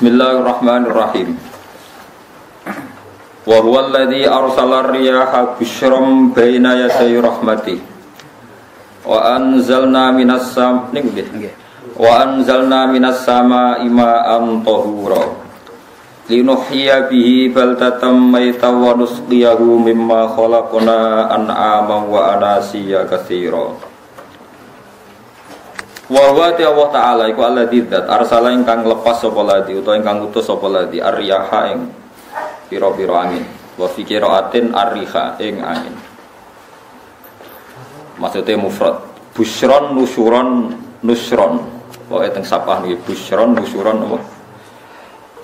Bismillahirrahmanirrahim. Wa huwa alladhi arsala ar-riyaha busyran baina yaday rahmati. Wa anzalna minas samaa'i ma'an tahura. Linuhyiya bihi baldatan maytan wa nusqiyahu mimma khalaqna an'aman wa anasiya katsira. Wa huwa Allah Ta'ala iku alladzi dzat arsala ingkang lepas sapa ladzi utawa ingkang utus sapa ladzi ar-riyaha ing pira-pira angin wa fi qiraatin ar-riha ing angin. Maksudnya mufrad busyron nusyuron nusron wae teng sapah niki busyron nusyuron apa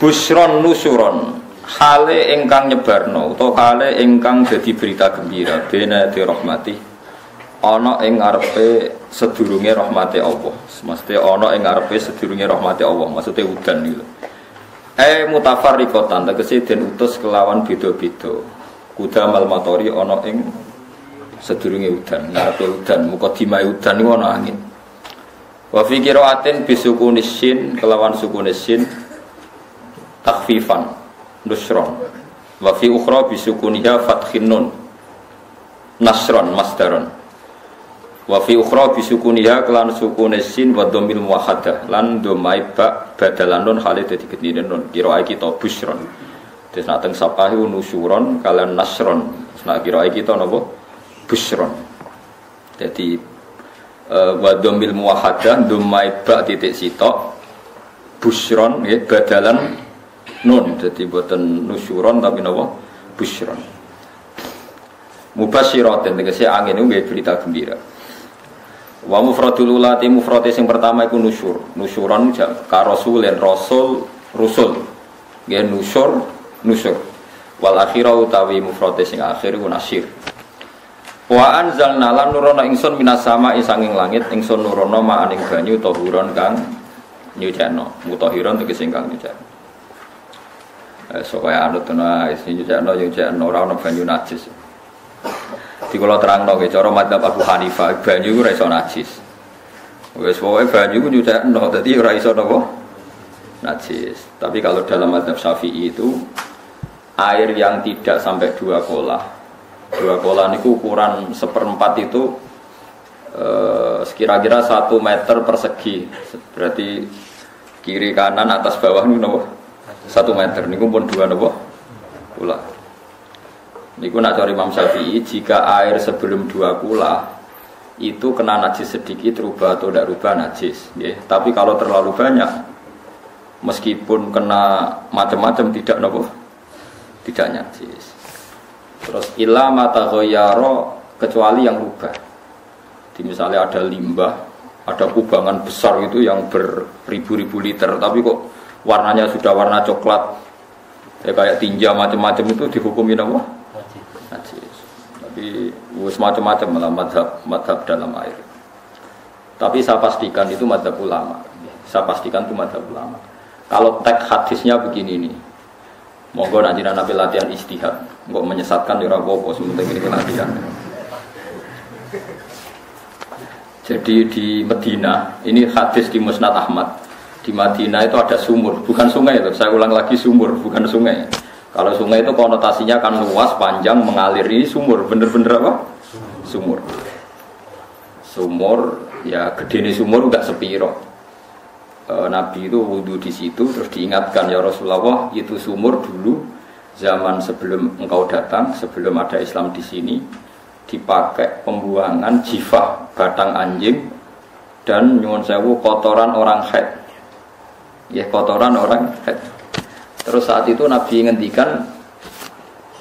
busyron nusyuron hale ingkang nyebarno utawa hale ingkang dadi berita gembira bena di rahmati ana ing ngarepe sedurunge rahmate Allah. Maksudnya ana ing ngarepe sedurunge rahmate Allah. Maksudnya udan niku. Mutafarriqatan tegese den utus kelawan beda-beda. Kudamal matori ana ing sedurunge udan, ngarepe udan, mukadimah udan niku ana angin. Wa fi qiraatin bisukunis sin kelawan sukunis sin takhfifan nusron. Wa fi ukhra bisukuniha fathin nun nasron masdaron. Wa fi ukhra bisukuniha kelan sukunis sin wa dhammil muwahhadah lan dhamai ba badalan nun hale dadi gedine nun kira kita busyron. Terus nak teng sapahi nusyuron kalian nasron. Nak kira kita napa busyron. Jadi wa dhammil muwahhadah dhamai ba titik sitok busyron nggih badalan nun. Jadi boten nusyuron tapi napa busyron. Mubasyiratin tegese angin niku nggih berita gembira. Wa mufradul ulati mufrate sing pertama iku nusyur. Nusyuran ka rasulin rasul rusul. Nggih nusyur nusyur. Wal akhirau utawi mufrate sing akhir iku nasyir. Wa anzalna lan nurono ingsun minas sama'i sanging langit ingsun nurono ma'aning banyu tahuron kang nyucikno. Mutahiron tegese kang nyucikno. Kaya anut ana isi nyucikno ora ana banyu najis. Di kalau terangno ke cara madzhab Abu Hanifah banyu ora iso najis. Wis pokoke banyu ku nyucekno dadi ora iso napa najis. Tapi kalau dalam madzhab Syafi'i itu air yang tidak sampai 2 kolah. 2 kolah niku ukuran 1/4 itu sekira-kira 1 meter persegi. Berarti kiri kanan atas bawah niku napa 1 meter niku pun 2 napa kolah. Niku nak cari Imam Syafi'i jika air sebelum 2 kula itu kena najis sedikit rubah atau tidak rubah najis ya. Tapi kalau terlalu banyak meskipun kena macam-macam tidak nopo tidak najis. Terus illa mata ghayyara kecuali yang rubah. Di misalnya ada limbah, ada kubangan besar itu yang beribu-ribu liter tapi kok warnanya sudah warna coklat ya kayak tinja macam-macam itu dihukumi nopo najis. Tapi macam-macam malah madhab dalam air. Tapi saya pastikan itu madhab ulama. Saya pastikan itu madhab ulama. Kalau teks hadisnya begini nih, monggo nanti nabi latihan istihad, nggak menyesatkan di rapopo sementing ini latihan. Jadi di Medina ini hadis di Musnad Ahmad. Di Madinah itu ada sumur, bukan sungai itu. Saya ulang lagi sumur, bukan sungai. Kalau sungai itu konotasinya kan luas, panjang, mengalir. Ini sumur, bener-bener apa? Sumur. Sumur, ya gede nih sumur enggak sepiro. Nabi itu wudu di situ, terus diingatkan ya Rasulullah itu sumur dulu zaman sebelum engkau datang, sebelum ada Islam di sini, dipakai pembuangan jifah batang anjing dan nyuwun sewu kotoran orang haid. Ya kotoran orang haid. Terus saat itu Nabi ngendikan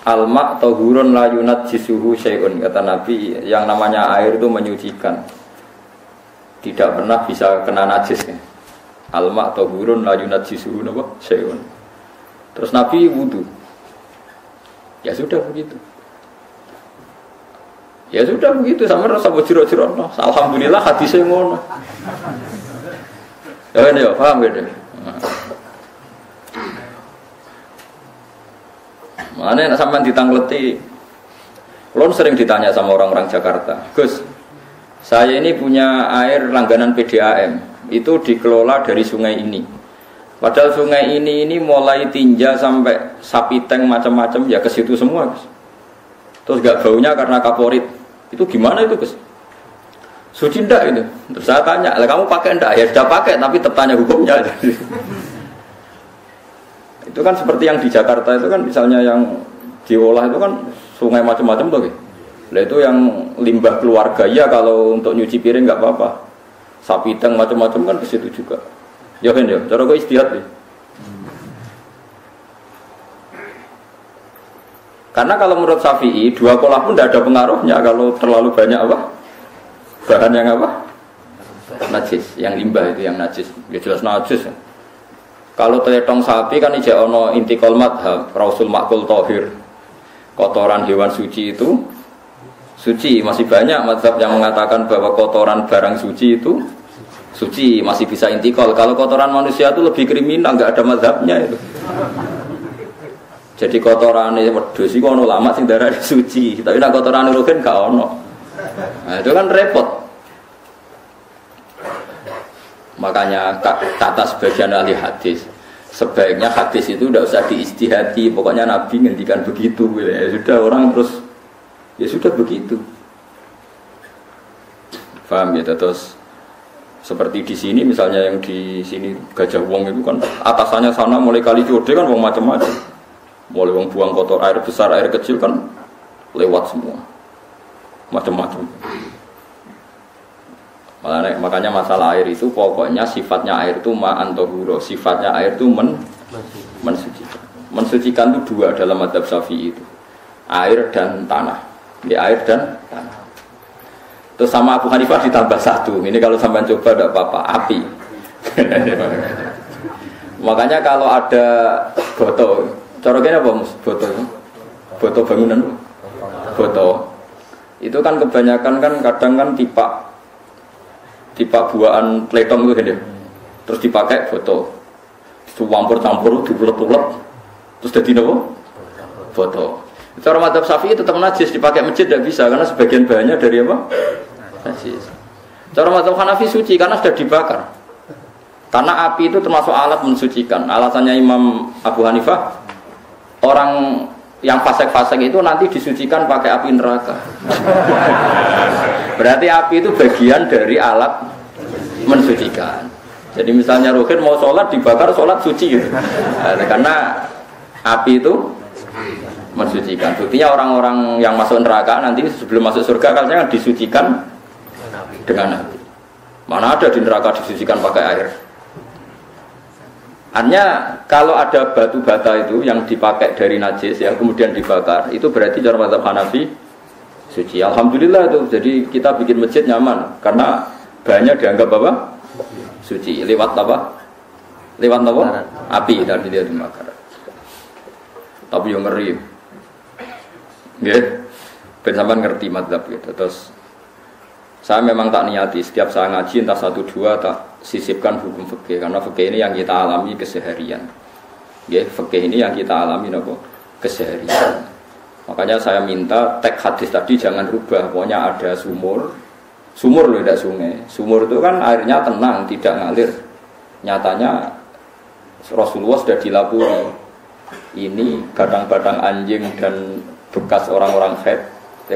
al-ma' tahurun la yunajjisuhu syai'un. Kata Nabi yang namanya air itu menyucikan. Tidak pernah bisa kena najis. Al-ma' tahurun la yunajjisuhu syai'un. Terus Nabi wudu. Ya sudah begitu. Ya sudah begitu sama rasa bojiro-jiro. Alhamdulillah hadisnya ngono. Ya paham gitu. Mana nak sampean ditangleti? Kulon sering ditanya sama orang-orang Jakarta, Gus, saya ini punya air langganan PDAM, itu dikelola dari sungai ini. Padahal sungai ini mulai tinja sampai sapi tank macam-macam ya ke situ semua, Gus. Terus gak baunya karena kaporit. Itu gimana itu, Gus? Suci ndak itu? Terus saya tanya, "Lah kamu pakai ndak?" Ya sudah pakai, tapi tetap tanya hukumnya. Itu kan seperti yang di Jakarta itu kan misalnya yang diolah itu kan sungai macam-macam tuh. Lah itu yang limbah keluarga ya kalau untuk nyuci piring nggak apa-apa. Sapi tank macam-macam kan ke situ juga. Ya kan ya, cara gue istihad ya. Karena kalau menurut Syafi'i 2 kolah pun tidak ada pengaruhnya kalau terlalu banyak apa? Bahan yang apa? Najis, yang limbah itu yang najis. Ya jelas najis. Ya. Kalau teletong sapi kan ijek ono intikal madhab, Rasul Makul Tohir. Kotoran hewan suci itu suci, masih banyak mazhab yang mengatakan bahwa kotoran barang suci itu suci, masih bisa intikal. Kalau kotoran manusia itu lebih kriminal, nggak ada mazhabnya itu. Jadi kotoran wedhus iku ono lama sing darane suci, tapi nek kotoran rugen gak ono. Nah, itu kan repot. Makanya kata sebagian ahli hadis, sebaiknya hadis itu tidak usah diistihati, pokoknya Nabi ngendikan begitu, ya sudah orang terus ya sudah begitu. Paham ya? Terus seperti di sini misalnya yang di sini Gajah Wong itu kan atasannya sana mulai kali Code kan wong macam-macam. Mulai wong buang kotor air besar air kecil kan lewat semua. Macam-macam. Makanya masalah air itu pokoknya sifatnya air itu ma'an tahura, sifatnya air itu mensucikan. Mensucikan itu 2 dalam mazhab Syafi'i itu. Air dan tanah. Ya, air dan tanah. Terus sama Abu Hanifah ditambah 1. Ini kalau sampai coba tidak apa-apa, api. Makanya kalau ada botol, coroknya apa Mus? Botol bangunan. Botol. Itu kan kebanyakan kan kadang kan tipe buahan pletong itu kan ya. Terus dipakai botol. Campur diulet-ulet. Terus jadi apa? Botol. Cara mazhab Syafi'i tetap najis, dipakai masjid tidak bisa karena sebagian bahannya dari apa? Najis. Cara mazhab Hanafi suci karena sudah dibakar. Karena api itu termasuk alat mensucikan. Alasannya Imam Abu Hanifah, orang yang fasik-fasik itu nanti disucikan pakai api neraka. Berarti api itu bagian dari alat mensucikan. Jadi misalnya Ruhin mau sholat dibakar, sholat suci gitu. Karena api itu mensucikan. Buktinya orang-orang yang masuk neraka nanti sebelum masuk surga katanya disucikan dengan api. Mana ada di neraka disucikan pakai air? Hanya kalau ada batu bata itu yang dipakai dari najis yang kemudian dibakar, itu berarti cara mazhab Hanafi suci. Alhamdulillah itu. Jadi kita bikin masjid nyaman karena bahannya dianggap apa? Suci. Lewat apa? Lewat apa? Api tadi dia dibakar. Tapi yang ngeri. Ya, ben sampean ngerti mazhab gitu. Terus saya memang tak niati setiap saya ngaji entah 1-2 tak sisipkan hukum fikih karena fikih ini yang kita alami keseharian. Ya, fikih ini yang kita alami nopo keseharian. Makanya saya minta teks hadis tadi jangan rubah. Pokoknya ada sumur loh, tidak sungai. Sumur itu kan airnya tenang, tidak ngalir. Nyatanya Rasulullah sudah dilapuri. Ini batang-batang anjing dan bekas orang-orang haid,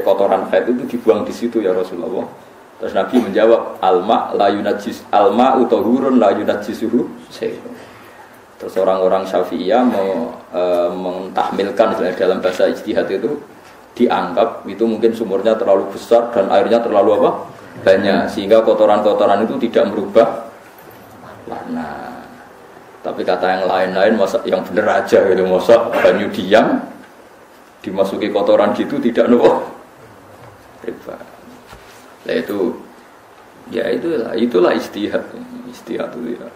kotoran haid itu dibuang di situ ya Rasulullah. Terus Nabi menjawab, alma la yunajjis alma utahurun la yunajjisuhu syai'. Terus orang-orang Syafi'iyah mentahmilkan dalam bahasa ijtihad itu dianggap itu mungkin sumurnya terlalu besar dan airnya terlalu apa? Banyak sehingga kotoran-kotoran itu tidak merubah warna. Tapi kata yang lain-lain masa yang benar aja gitu, masa banyu diam dimasuki kotoran gitu tidak nopo riba. Nah itu ya itulah istihad itu ya.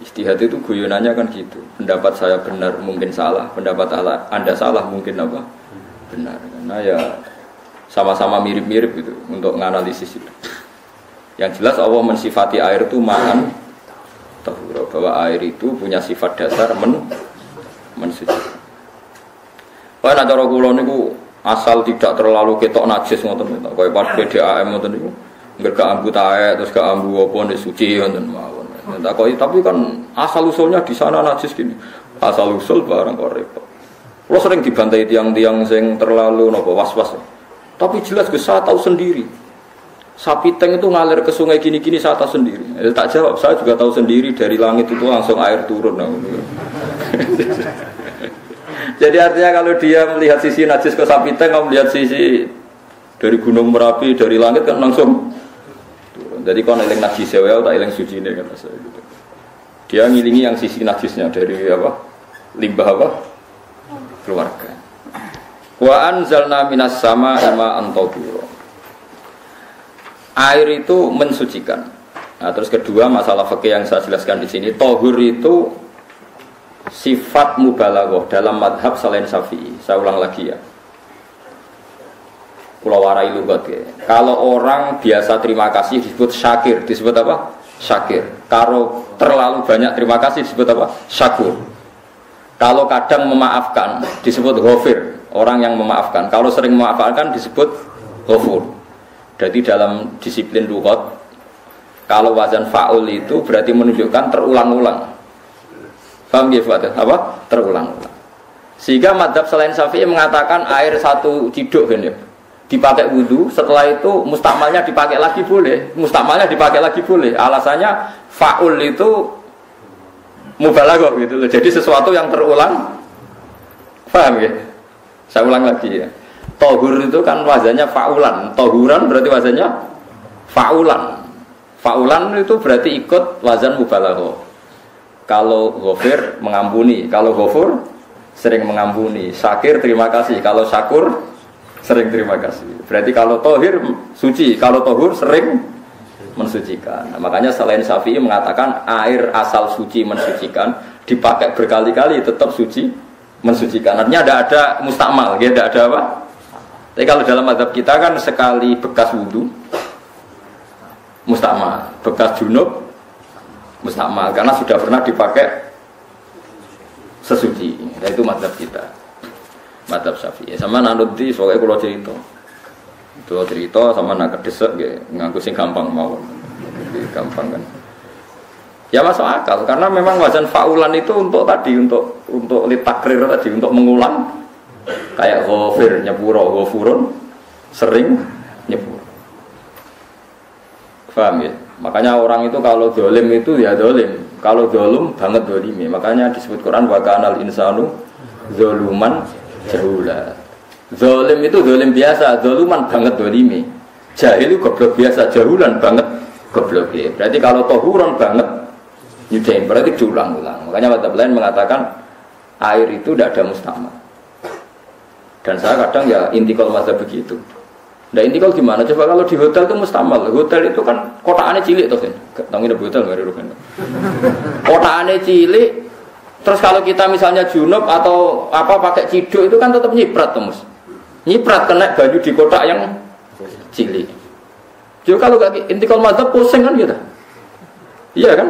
Istihad itu guyonannya kan gitu. Pendapat saya benar mungkin salah, pendapat Anda salah mungkin apa? Benar. Karena ya sama-sama mirip-mirip gitu untuk menganalisis itu. Yang jelas Allah mensifati air itu ma'an tahura, bahwa air itu punya sifat dasar mensucikan. Wah, nak cara kula niku asal tidak terlalu ketok najis ngoten niku. Kaya pas PDAM ngoten niku, enggak ambu taek terus gak ambu apa nek suci ngoten mawon. Takoki tapi kan asal usulnya di sana najis gini. Asal usul barang kok repot. Kalau sering dibantai tiang-tiang sing terlalu nopo was-was. Tapi jelas saya tahu sendiri. Sapi teng itu ngalir ke sungai gini-gini saya tahu sendiri. Tak jawab, saya juga tahu sendiri dari langit itu langsung air turun. Jadi artinya kalau dia melihat sisi najis ke sapi teng, kalau melihat sisi dari gunung Merapi, dari langit kan langsung turun. Jadi kalau eling najis ya, tak eling suci ini kan saya gitu. Dia ngilingi yang sisi najisnya dari apa? Limbah apa? Keluarga. Wa anzalna minas samaa'i ma'an tahura. Air itu mensucikan. Nah, terus kedua masalah fikih yang saya jelaskan di sini, tahur itu sifat mubalaghah dalam madhab selain Syafi'i. Saya ulang lagi ya. Kula warai lugat ya. Kalau orang biasa terima kasih disebut syakir, disebut apa? Syakir. Kalau terlalu banyak terima kasih disebut apa? Syakur. Kalau kadang memaafkan disebut ghafir, orang yang memaafkan. Kalau sering memaafkan disebut ghafur. Jadi dalam disiplin lughat, kalau wazan fa'ul itu berarti menunjukkan terulang-ulang. Paham ya Pak? Apa? Terulang-ulang. Sehingga madzhab selain Syafi'i mengatakan air satu ciduk kan ya, dipakai wudu, setelah itu mustamalnya dipakai lagi boleh. Mustamalnya dipakai lagi boleh. Alasannya fa'ul itu mubalaghah gitu loh. Jadi sesuatu yang terulang. Paham ya? Saya ulang lagi ya. Tahur itu kan wazannya fa'ulan. Tahuran berarti wazannya fa'ulan. Fa'ulan itu berarti ikut wazan mubalaghah. Kalau ghafir mengampuni, kalau ghafur sering mengampuni. Syakir terima kasih, kalau syakur sering terima kasih. Berarti kalau tahir suci, kalau tahur sering mensucikan. Nah, makanya selain Syafi'i mengatakan air asal suci mensucikan, dipakai berkali-kali tetap suci mensucikan. Artinya ada mustakmal, ya tidak ada apa. Tapi kalau dalam mazhab kita kan sekali bekas wudu mustakmal, bekas junub mustakmal karena sudah pernah dipakai sesuci. Nah, itu mazhab kita, mazhab Syafi'i. Sama nanti soalnya kalau cerita sama nak kedesek nganggo sing gampang mawon. Gampang kan. Ya masuk akal karena memang wazan faulan itu untuk tadi untuk litakrir tadi untuk mengulang. Kayak ghafir nyepuro, ghafurun sering nyepuro. Paham ya? Makanya orang itu kalau dolim itu ya dolim. Kalau dolum banget dolimi. Makanya disebut Quran wa kanal insanu zoluman jahula. Zolim itu zolim biasa, zoluman banget dolimi. Jahil itu goblok biasa, jahulan banget goblok ya. Berarti kalau tohuron banget nyudahin, berarti diulang-ulang. Makanya mazhab lain mengatakan air itu tidak ada mustamad. Dan saya kadang ya intikal mazhab begitu. Nah intikal gimana? Coba kalau di hotel itu mustamal. Hotel itu kan kotaannya cilik tuh kan. Tangi ada hotel nggak ada kan. Kotaannya cilik. Terus kalau kita misalnya junub atau apa pakai ciduk itu kan tetap nyiprat temus. Nyiprat kena baju di kotak yang cilik. Jadi kalau gak intikal mazhab pusing kan gitu. Iya kan?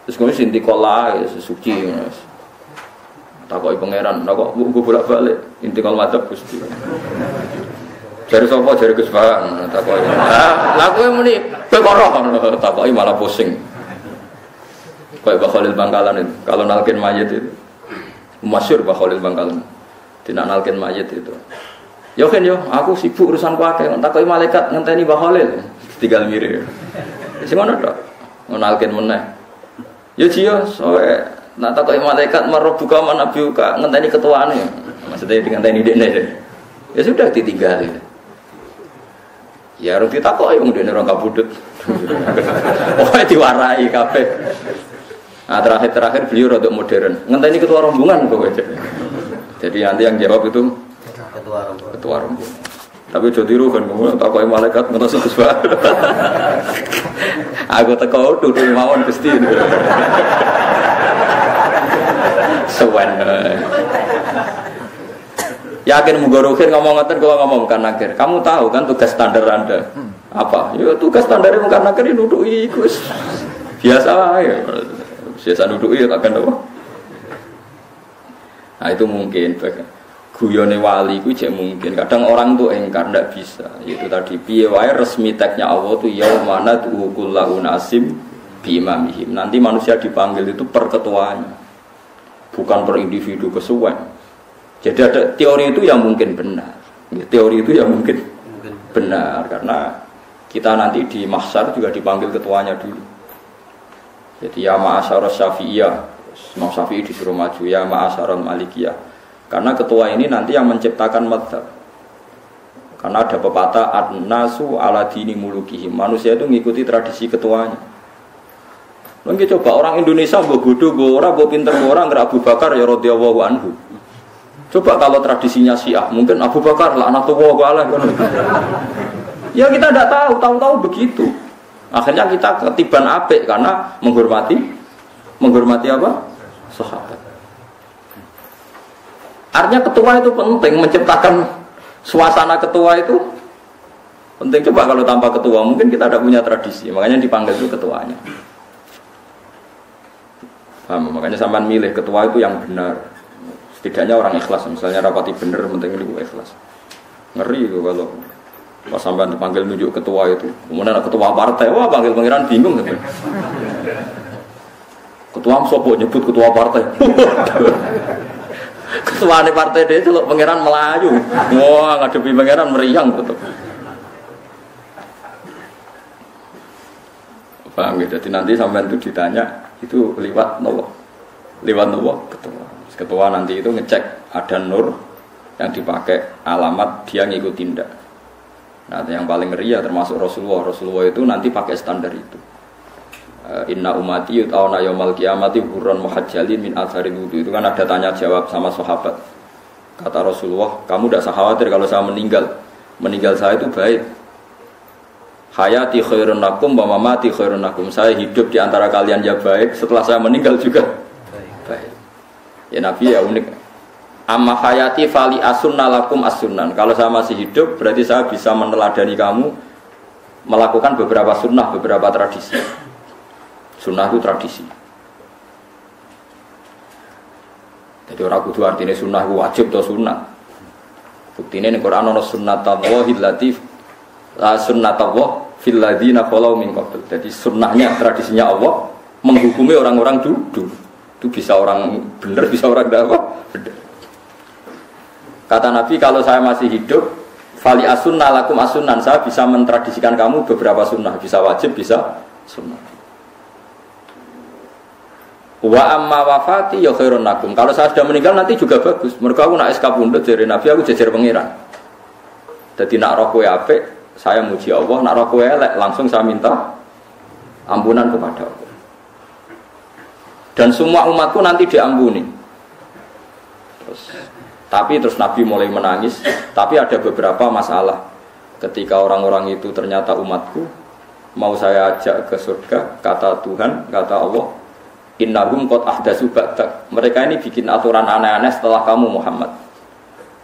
Terus kemudian intikal lah suci. Takoki pangeran, kok gue bolak-balik intikal mazhab Gusti. Jare sapa jare Gus Bahan takoki. Lah kowe muni kowe kok roh takoki malah pusing. Kayak Mbah Khalil Bangkalan itu, kalau nalkin mayit itu masyhur Mbah Khalil Bangkalan. Tidak nalkin mayit itu. Yo kan yo, aku sibuk urusan kuake, takoki malaikat ngenteni Mbah Khalil. Tinggal mirip. Sing ngono tok. Nalkin meneh. Yo jiyo soe nak takoki malaikat marbuka manabiuka ngenteni ketuaane. Maksudnya ngenteni dekne. Ya sudah ditinggal. Ya harus ditakoki wong dene ora kabudut. Pokoke diwarai kabeh. Nah terakhir beliau rada modern. Ngenteni ketua rombongan pokoknya. Jadi nanti yang jawab itu ketua rombongan. Tapi aja tiru kan kamu takoki malaikat ngentos Gus Pak. Aku teko dudu mawon Gusti. Sewan. Yakin mugorokin ngomong ngoten kalau ngomong kan akhir. Kamu tahu kan tugas standar Anda apa? Ya tugas standar bukan akhir ini nuduki Gus. Biasa ya. Biasa nuduki ya takkan apa? Nah itu mungkin guyone wali ku jek mungkin. Kadang orang tuh engkar ndak bisa. Itu tadi piye wae resmi teknya Allah tuh yaumana tuqullahu nasim biimamihim. Nanti manusia dipanggil itu per ketuanya, bukan per individu kesuwen. Jadi ada teori itu yang mungkin benar. Teori itu yang mungkin benar karena kita nanti di mahsyar juga dipanggil ketuanya dulu. Jadi ya ma'asyarah syafi'iyah, Imam Syafi'i disuruh maju, ya ma'asyarah malikiyah. Karena ketua ini nanti yang menciptakan madhab. Karena ada pepatah an-nasu ala dini mulukihim. Manusia itu mengikuti tradisi ketuanya. Mungkin coba orang Indonesia mbok bodoh, mbok ora, mbok pinter, mbok ora nggak Abu Bakar ya radhiyallahu anhu. Coba kalau tradisinya Syiah, mungkin Abu Bakar laknatullah alaih. Ya kita tidak tahu begitu. Akhirnya kita ketiban apik karena menghormati apa? Sahabat. Artinya ketua itu penting, menciptakan suasana ketua itu penting. Coba kalau tanpa ketua mungkin kita tidak punya tradisi, makanya dipanggil itu ketuanya. Paham? Makanya sampean milih ketua itu yang benar. Setidaknya orang ikhlas, misalnya rapati bener, penting itu ikhlas. Ngeri itu kalau pas sampean dipanggil nunjuk ketua itu, kemudian ketua partai, wah panggil pangeran bingung gitu. Ketua sopo nyebut ketua partai. Ketua di partai dia celuk pangeran Melayu. Wah ngadepi pangeran meriang betul. Paham gitu. Jadi nanti sampean itu ditanya itu lewat nopo ketua. Ketua nanti itu ngecek ada nur yang dipakai alamat dia ngikut tindak. Nah yang paling ngeri ya termasuk Rasulullah itu nanti pakai standar itu. Inna umati yut'auna yaumal qiyamati hurran muhajjalin min atharil wudu. Itu kan ada tanya jawab sama sahabat. Kata Rasulullah, kamu tidak usah khawatir kalau saya meninggal. Meninggal saya itu baik. Hayati khairun lakum wa mamati khairun lakum. Saya hidup di antara kalian ya baik, setelah saya meninggal juga baik. Ya Nabi ya unik. Amma hayati fali asunna lakum as-sunnan. Kalau saya masih hidup berarti saya bisa meneladani kamu melakukan beberapa sunnah, beberapa tradisi. Sunnah itu tradisi. Jadi orang kudu artinya sunnah itu wajib atau sunnah. Buktinya di Quran ada sunnatallahi latif sunnatullah fil ladzina khalau min qabl. Jadi sunnahnya, tradisinya Allah menghukumi orang-orang dulu. Itu bisa orang benar, bisa orang tidak benar. Kata Nabi, kalau saya masih hidup, fali asunna lakum asunnan, saya bisa mentradisikan kamu beberapa sunnah, bisa wajib, bisa sunnah. Wa amma wafati ya khairun lakum. Kalau saya sudah meninggal nanti juga bagus. Mergo aku nak SK pundhut jare Nabi, aku jejer pangeran. Dadi nak roh kowe apik, saya muji Allah, nak roh kowe elek, langsung saya minta ampunan kepada Allah. Dan semua umatku nanti diampuni. Terus Nabi mulai menangis. Tapi ada beberapa masalah. Ketika orang-orang itu ternyata umatku, mau saya ajak ke surga, kata Tuhan, kata Allah, innahum qad ahdatsu ba'dak. Mereka ini bikin aturan aneh-aneh setelah kamu Muhammad.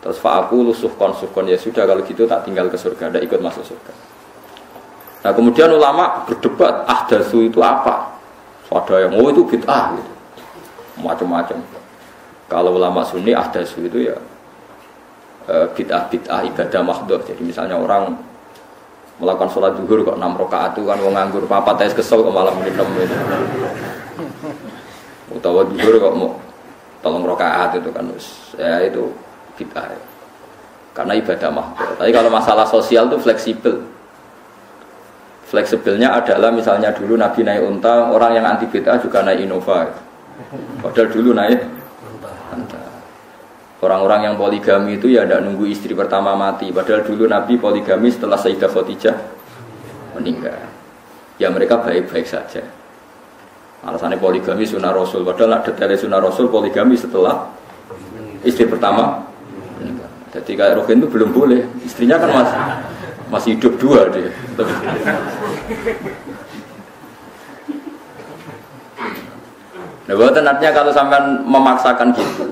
Terus fa'aqulu suhqan ya sudah kalau gitu tak tinggal ke surga, tidak ikut masuk surga. Nah kemudian ulama berdebat ahdatsu itu apa? Ada yang itu bid'ah gitu. Macam-macam. Kalau ulama sunni ahdatsu itu ya bid'ah ibadah mahdhah. Jadi misalnya orang melakukan sholat zuhur kok 6 rakaat itu kan wong nganggur papat tes kesel kok malam minum gitu. Utawa zuhur kok mau 3 rakaat itu kan ya itu bid'ah. Karena ibadah mahdhah. Tapi kalau masalah sosial itu fleksibel. Fleksibelnya adalah misalnya dulu Nabi naik unta, orang yang anti bid'ah juga naik Innova. Padahal dulu naik unta. Orang-orang yang poligami itu ya tidak nunggu istri pertama mati. Padahal dulu Nabi poligami setelah Sayyidah Khadijah meninggal. Ya mereka baik-baik saja. Alasannya poligami sunnah Rasul. Padahal nak detailnya sunnah Rasul poligami setelah istri pertama meninggal. Jadi kayak Rohin itu belum boleh. Istrinya kan masih hidup 2 dia. Nah, bukan artinya kalau sampean memaksakan gitu.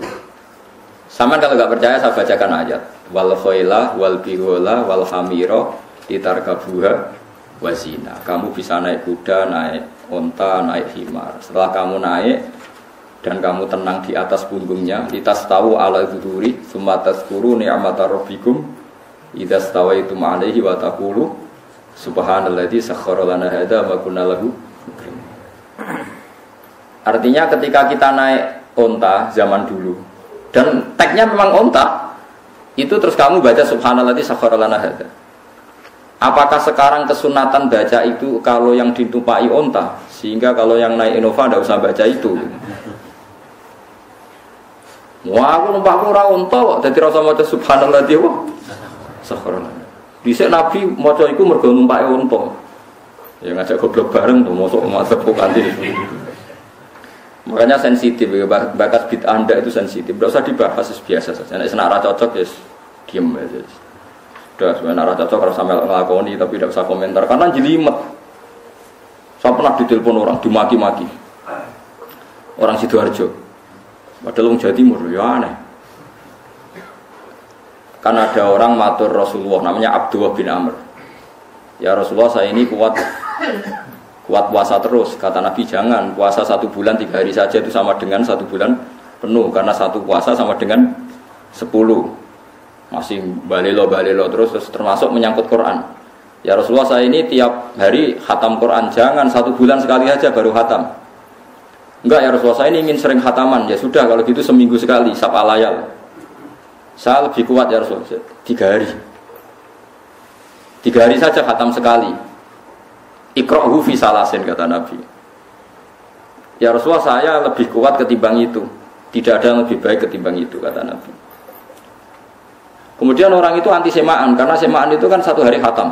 Sampean kalau nggak percaya saya bacakan ayat. Wal khailah wal bihola wal hamira litarkabuha wazina. Kamu bisa naik kuda, naik unta, naik himar. Setelah kamu naik dan kamu tenang di atas punggungnya, litas tahu ala zuhuri, summa tazkuru ni'mata rabbikum idza stawaitum 'alaihi wa taqulu subhanalladzi sakhkhara lana hadza ma kunna lahu. Artinya ketika kita naik onta zaman dulu dan tagnya memang onta, itu terus kamu baca subhanalladzi sakhkhara lana hadza. Apakah sekarang kesunatan baca itu kalau yang ditumpai onta, sehingga kalau yang naik Innova tidak usah baca itu? Wah, aku numpakku ora onta kok, dadi rasa maca subhanalladzi sakhkhara lana. Dhisik Nabi maca iku mergo numpake onta. Ya ngajak goblok bareng tuh, mosok mantep kok kanthi. Makanya sensitif, bakas bid'ah Anda itu sensitif. Tidak usah dibahas, biasa saja. Nek senak ra cocok ya diam aja. Sudah, sebenarnya ra cocok harus sampai ngelakoni, tapi tidak usah komentar karena jelimet. Saya pernah ditelepon orang, dimaki-maki. Orang Sidoarjo. Padahal orang Jawa Timur, ya aneh. Kan ada orang matur Rasulullah, namanya Abdullah bin Amr. Ya Rasulullah, saya ini kuat puasa terus. Kata Nabi, jangan puasa 1 bulan 3 hari saja itu sama dengan 1 bulan penuh, karena 1 puasa sama dengan 10. Masih balelo terus termasuk menyangkut Quran. Ya Rasulullah, saya ini tiap hari khatam Quran, jangan 1 bulan sekali saja baru khatam. Enggak ya Rasulullah, saya ini ingin sering khataman. Ya sudah, kalau gitu seminggu sekali sab'alayal. Saya lebih kuat ya Rasulullah, 3 hari. 3 hari saja khatam sekali. Iqra'hu fi salasin, kata Nabi. Ya Rasulullah, saya lebih kuat ketimbang itu. Tidak ada yang lebih baik ketimbang itu, kata Nabi. Kemudian orang itu anti semaan, karena semaan itu kan 1 hari khatam.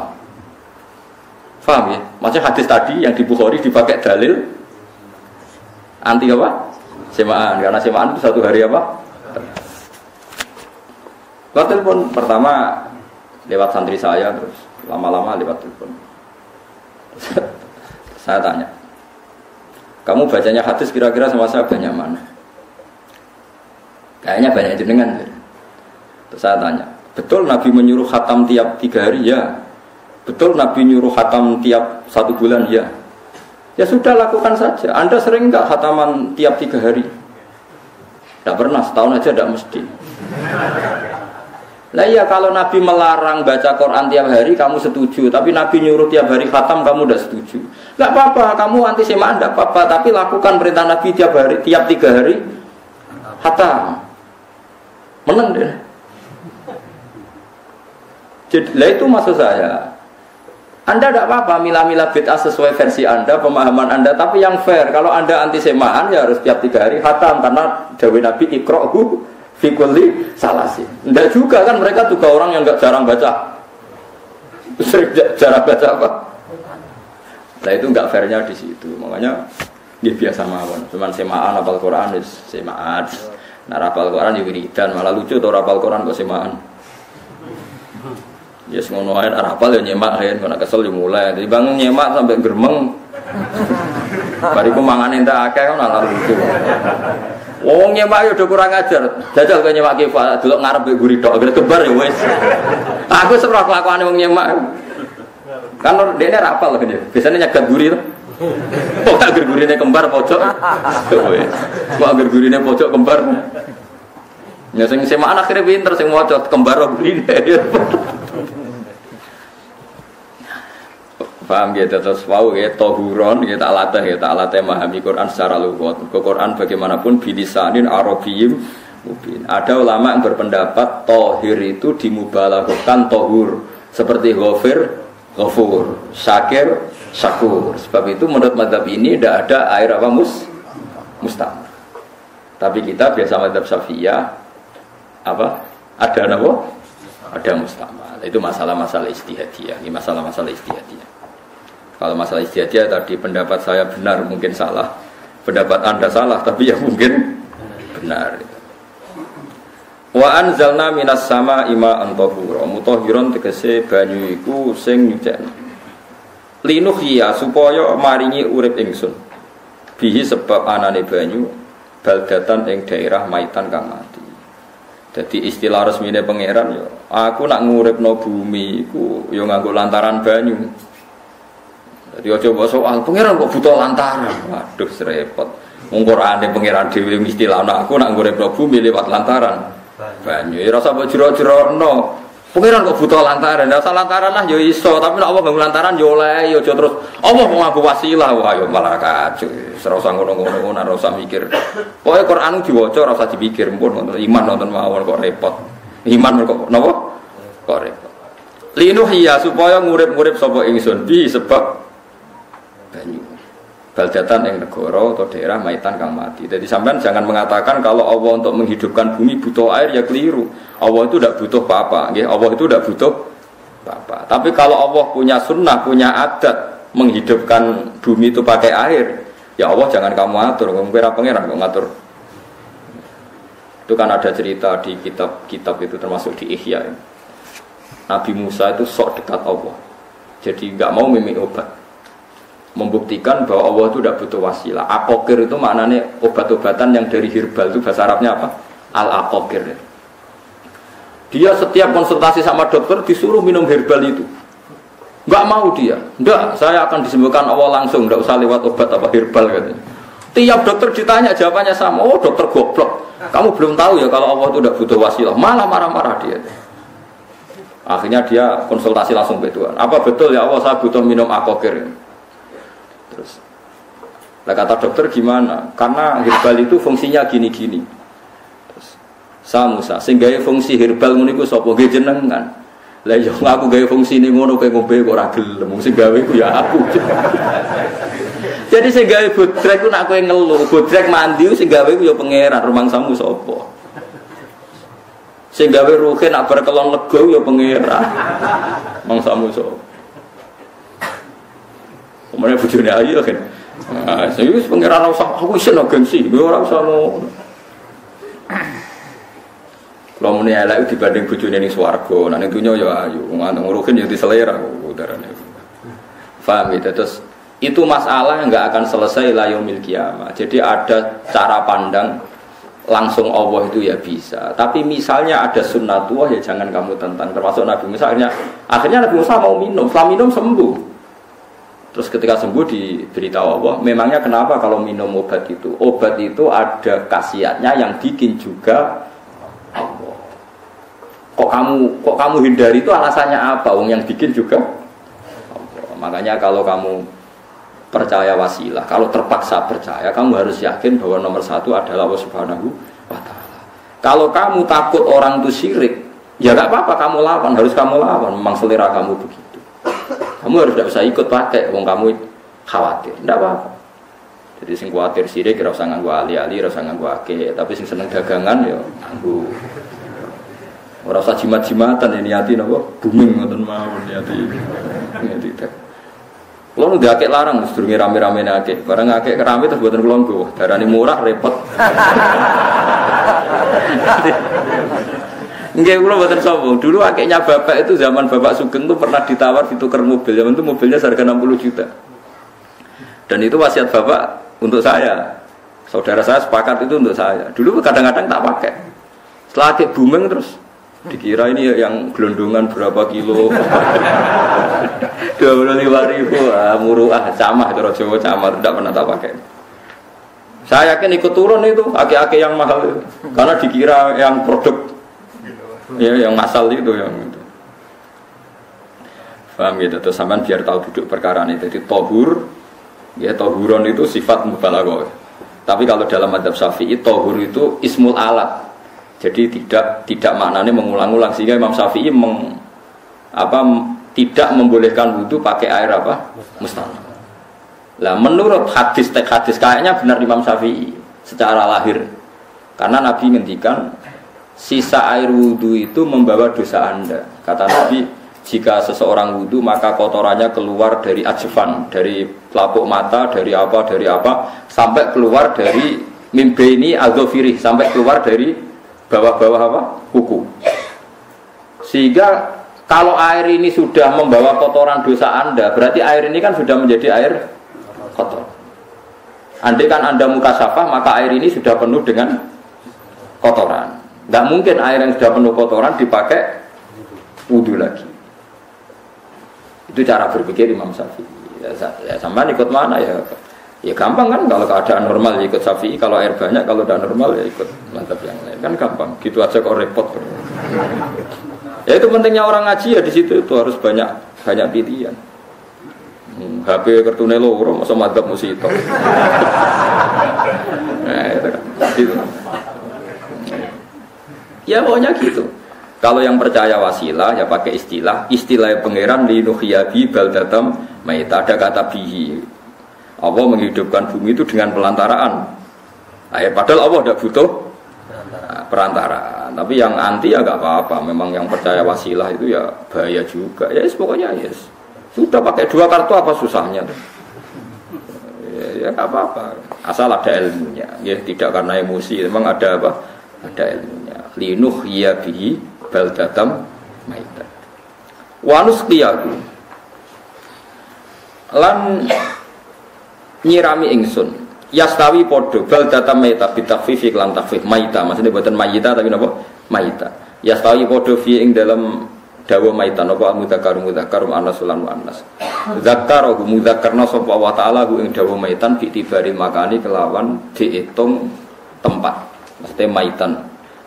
Paham ya? Maksudnya hadis tadi yang di Bukhari dipakai dalil anti apa? Semaan, karena semaan itu 1 hari apa? Lewat telepon pertama lewat santri saya, terus lama-lama lewat telepon. Saya tanya, kamu bacanya hadis kira-kira sama saya banyak mana? Kayaknya banyak jenengan. Terus saya tanya, betul Nabi menyuruh khatam tiap 3 hari? Ya. Betul Nabi nyuruh khatam tiap 1 bulan? Ya. Ya sudah, lakukan saja. Anda sering enggak khataman tiap 3 hari? Tidak pernah, setahun aja tidak mesti. Nah iya, kalau Nabi melarang baca Quran tiap hari kamu setuju, tapi Nabi nyuruh tiap hari khatam kamu udah setuju. Enggak apa-apa, kamu anti semaan enggak apa-apa, tapi lakukan perintah Nabi tiap 3 hari khatam. Menang deh. Jadi lah itu maksud saya. Anda tidak apa-apa milah-milah bid'ah sesuai versi Anda, pemahaman Anda, tapi yang fair. Kalau Anda anti semaan ya harus tiap 3 hari khatam, karena dawuh Nabi iqra'hu fi kulli salasin. Enggak juga kan, mereka juga orang yang enggak jarang baca. Jarang baca apa? Nah itu enggak fairnya di situ. Makanya dia biasa mawon. Cuman semaan hafal Quran wis semaan. Nah hafal Quran ya wiridan, malah lucu to hafal Quran kok semaan. Ya ngono ae hafal ya nyemak kan, kena kesel yo mulai. Jadi bangun nyemak sampai geremeng. Bariku mangan entek akeh kan ala lucu. Wong nyemak yo do kurang ajar. Jajal kok nyemak ki delok ngarep mbek guri tok, akhire kebar ya wis. Aku serah kelakuane wong nyemak. Kan dekne ra apal kan ya. Biasane nyegat guri to. Kok tak gurine kembar pojok. Wis. Kok gurine pojok kembar. Ya sing semaan akhire pinter sing maca kembar gurine. Paham gitu, terus wau ya tohuron kita latih memahami Quran secara lugat. Quran bagaimanapun bilisanin arabiyyin mubin. Ada ulama yang berpendapat tohir itu dimubalaghahkan tohur, seperti ghafir, ghafur, syakir, syakur. Sebab itu menurut mazhab ini tidak ada air apa mustamar. Tapi kita biasa mazhab Syafi'iyah apa? Ada apa? Ada mustamar. Itu masalah-masalah ijtihadiyah. Ini masalah-masalah ijtihadiyah. Kalau masalah ijtihadiyah tadi pendapat saya benar, mungkin salah. Pendapat Anda salah, tapi ya mungkin benar. Wa anzalna minas sama ima antahura. Mutahhiron tegese banyu iku sing nyucekno. Linuhya supaya maringi urip ingsun. Bihi sebab anane banyu baldatan ing daerah maitan kang mati. Jadi istilah resmine pangeran ya, aku nak nguripno bumi iku ya nganggo lantaran banyu. Jadi coba soal pangeran kok butuh lantaran. Waduh serepot. Wong Qur'ane pangeran dhewe istilahna aku nak nguripno bumi lewat lantaran banyu. Ya rasa mbok jero-jerokno. Pengiran kok butuh lantaran, ndak usah lantaran lah yo iso, tapi nek Allah bangun lantaran yo oleh yo aja terus Allah mau ngaku wasilah wah yo malah kacau. Ora usah ngono-ngono ora usah mikir. Pokoke Quran diwaca ora usah dipikir, pun iman nonton mawon kok repot. Iman kok napa? Kok repot. Linuhiya supaya ngurip-ngurip sapa ingsun bi sebab banyu. Baldatan yang negara atau daerah maitan kang mati. Jadi sampean jangan mengatakan kalau Allah untuk menghidupkan bumi butuh air ya keliru. Allah itu tidak butuh apa-apa. Allah itu tidak butuh apa-apa. Tapi kalau Allah punya sunnah, punya adat menghidupkan bumi itu pakai air, ya Allah jangan kamu atur. Kamu kira pangeran kok ngatur. Itu kan ada cerita di kitab-kitab itu termasuk di Ihya. Nabi Musa itu sok dekat Allah. Jadi nggak mau mimik obat. Membuktikan bahwa Allah itu tidak butuh wasilah. Aqaqir itu maknanya obat-obatan yang dari herbal, itu bahasa Arabnya apa? Al-aqaqir. Dia setiap konsultasi sama dokter disuruh minum herbal itu. Enggak mau dia. Enggak, saya akan disembuhkan Allah langsung, enggak usah lewat obat apa herbal katanya. Tiap dokter ditanya jawabannya sama. Oh, dokter goblok. Kamu belum tahu ya kalau Allah itu tidak butuh wasilah. Malah marah-marah dia. Akhirnya dia konsultasi langsung ke Tuhan. Apa betul ya Allah saya butuh minum aqaqir? Terus, lah kata dokter gimana? Karena herbal itu fungsinya gini-gini. Terus, Musa, sehingga fungsi herbal muniku sapa nggih jenengan. Lah yo aku gawe fungsi ini ngono kowe ngombe kok ora gelem. Sing gawe ku ya aku. Jadi sing gawe bodrek ku nek kowe ngeluh, bodrek mandi sing gawe ku ya pangeran, rumangsamu sapa? Sing gawe ruhe nak berkelon lego ya pangeran. Mangsamu sapa? Kemudian bujurnya ayo kan, serius pengiran usah aku isen gengsi, gue orang usah mau. Kalau muni elek dibanding bujurnya ini swargo, nanti dunia ya ayo, ngurukin jadi selera, udaranya. Faham gitu, terus itu masalah yang nggak akan selesai la yaumil qiyamah. Jadi ada cara pandang langsung Allah itu ya bisa, tapi misalnya ada sunnatullah ya jangan kamu tentang, termasuk Nabi Musa akhirnya Nabi Musa mau minum, setelah minum sembuh. Terus ketika sembuh diberitahu Allah, memangnya kenapa kalau minum obat itu? Obat itu ada khasiatnya yang bikin juga Allah. Kok kamu hindari itu alasannya apa? Yang bikin juga Allah. Makanya kalau kamu percaya wasilah, kalau terpaksa percaya, kamu harus yakin bahwa nomor satu adalah Allah Subhanahu wa Ta'ala. Kalau kamu takut orang itu syirik, ya gak apa-apa kamu lawan, harus kamu lawan. Memang selera kamu begitu. Kamu harus tidak usah ikut pakai, wong kamu khawatir, tidak apa-apa. Jadi sing khawatir sirik, kira usah nganggu ali-ali, kira usah nganggu akeh. Tapi sing seneng dagangan, ya nganggu. Ora usah jimat-jimatan ini hati nopo, booming ngoten mawon hati. Ngene iki. Kulo nu akeh larang, sedurunge rame-rame akeh. Bareng akeh kerame terus mboten kulo nggo. Darani murah repot. Nggih kula mboten sombong. Dulu akiknya bapak itu zaman Bapak Sugeng itu pernah ditawar ditukar mobil. Zaman itu mobilnya seharga 60 juta. Dan itu wasiat bapak untuk saya. Saudara saya sepakat itu untuk saya. Dulu kadang-kadang tak pakai. Setelah akik booming terus dikira ini yang gelondongan berapa kilo. 25.000 muruah camah itu Jawa camah tidak pernah tak pakai. Saya yakin ikut turun itu akik-akik yang mahal itu. Karena dikira yang produk ya yang masal itu yang itu. Paham gitu, terus sampean biar tahu duduk perkara ini. Jadi tohur, ya tohuron itu sifat mubalaghah. Tapi kalau dalam madzhab Syafi'i tohur itu ismul alat. Jadi tidak maknanya mengulang-ulang, sehingga Imam Syafi'i tidak membolehkan wudu pakai air apa? Mustanah. Lah menurut hadis kayaknya benar Imam Syafi'i secara lahir. Karena Nabi ngendikan sisa air wudu itu membawa dosa Anda. Kata Nabi, jika seseorang wudu maka kotorannya keluar dari ajfan, dari pelapuk mata, dari apa, sampai keluar dari mimbaini adzofirih, sampai keluar dari bawah-bawah apa? Kuku. Sehingga kalau air ini sudah membawa kotoran dosa Anda, berarti air ini kan sudah menjadi air kotor. Andai kan Anda mukasafah, maka air ini sudah penuh dengan kotoran. Tidak mungkin air yang sudah penuh kotoran dipakai wudu lagi. Itu cara berpikir Imam Syafi'i. Ya sama ikut mana ya? Ya gampang kan kalau keadaan normal ya ikut Syafi'i, kalau air banyak, kalau tidak normal ya ikut mantap yang lain kan gampang. Gitu aja kok repot. Ya itu pentingnya orang ngaji ya di situ itu harus banyak pilihan. HP kartune loro masa madzhab musito. Nah, itu kan. Gitu. Ya pokoknya gitu. Kalau yang percaya wasilah ya pakai istilah pangeran linuhyabi baldatam maita, ada kata bihi. Allah menghidupkan bumi itu dengan pelantaraan. Padahal Allah tidak butuh perantaraan. Tapi yang anti ya nggak apa-apa. Memang yang percaya wasilah itu ya bahaya juga. Ya pokoknya sudah pakai 2 kartu apa susahnya tuh? Ya nggak apa-apa. Asal ada ilmunya. Ya tidak karena emosi. Memang ada apa? Ada ilmunya. Linuhyabi baldatam maita. Wanus qiyaku lan nyirami ingsun yastawi podo baldatam maita bitakfifi lan takfif maita, maksudnya buatan maita tapi napa maita. Yastawi podo fi ing dalam dawa maita napa mudzakkar anasul lan anas zakkarahu mudzakkarna sapa wa ta'ala ing dawa maitan fi tibari makani kelawan diitung tempat, maksudnya maitan.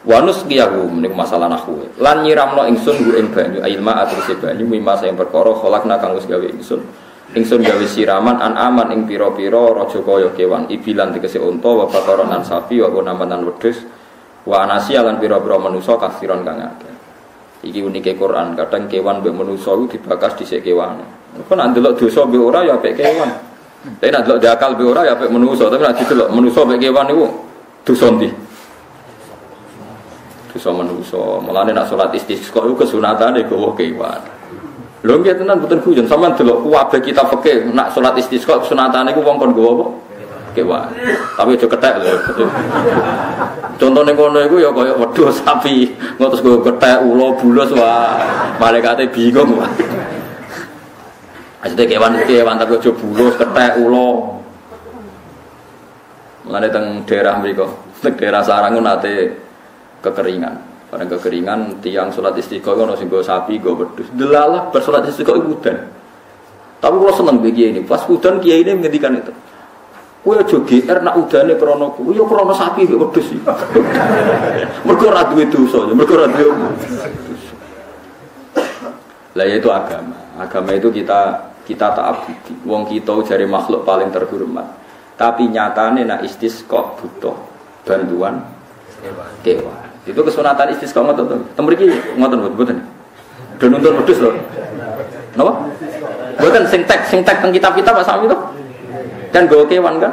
Wanus kiyahu menik masalah nahwu lan nyiramno ingsun hu ing banyu ilma atruse banyu mimma sing perkara kholakna kang wis gawe ingsun gawe siraman an aman ing pira-pira raja kaya kewan ibilan tegese unta wa bakaron an sapi wa namanan wedhus wa anasi lan pira-pira manusa kasiron kang akeh. Iki unike Quran, kadang kewan mbek manusa iku dibakas dhisik kewan. Kok nek ndelok dosa mbek ora ya apik kewan. Tapi nek ndelok dakal mbek ora ya apik manusa, tapi nek didelok manusa mbek kewan niku dosa ndi? Dosa manusa. Mulane nek salat istisqa iku kesunatane gawa kewan. Lho nggih tenan mboten guyon, sampean delok kabeh kitab fikih nek salat istisqa kesunatane iku wong kon gawa apa? Kewan. Tapi aja kethek lho. Contone ngono iku ya kaya wedhus sapi, ngotos go kethek ula bulus wah malaikate bingung wah. Ajete kewan tapi aja bulus kethek ula. Mulane teng daerah mriku, teng daerah Sarang nate kekeringan. Bareng kekeringan tiang salat istiqo ono sing go sapi go wedhus. Delalah bar salat istiqo iku udan. Tapi kula seneng iki ini, pas udan kiai ini ngendikan itu. Kowe aja GR nak udane krana kuwi ya krana sapi mek wedhus iki. Mergo ora duwe dosa, mergo ora duwe. Lah itu agama. Agama itu kita ta'abudi. Wong kita jare makhluk paling terhormat. Tapi nyatane nak istisqa butuh bantuan kewan. Itu kesunatan istisqa ngoten to. Temriki ngoten mboten. Do nuntun wedhus lho. Napa? Mboten sing tek teng kitab-kitab Pak Sami to. Kan gawa kewan kan?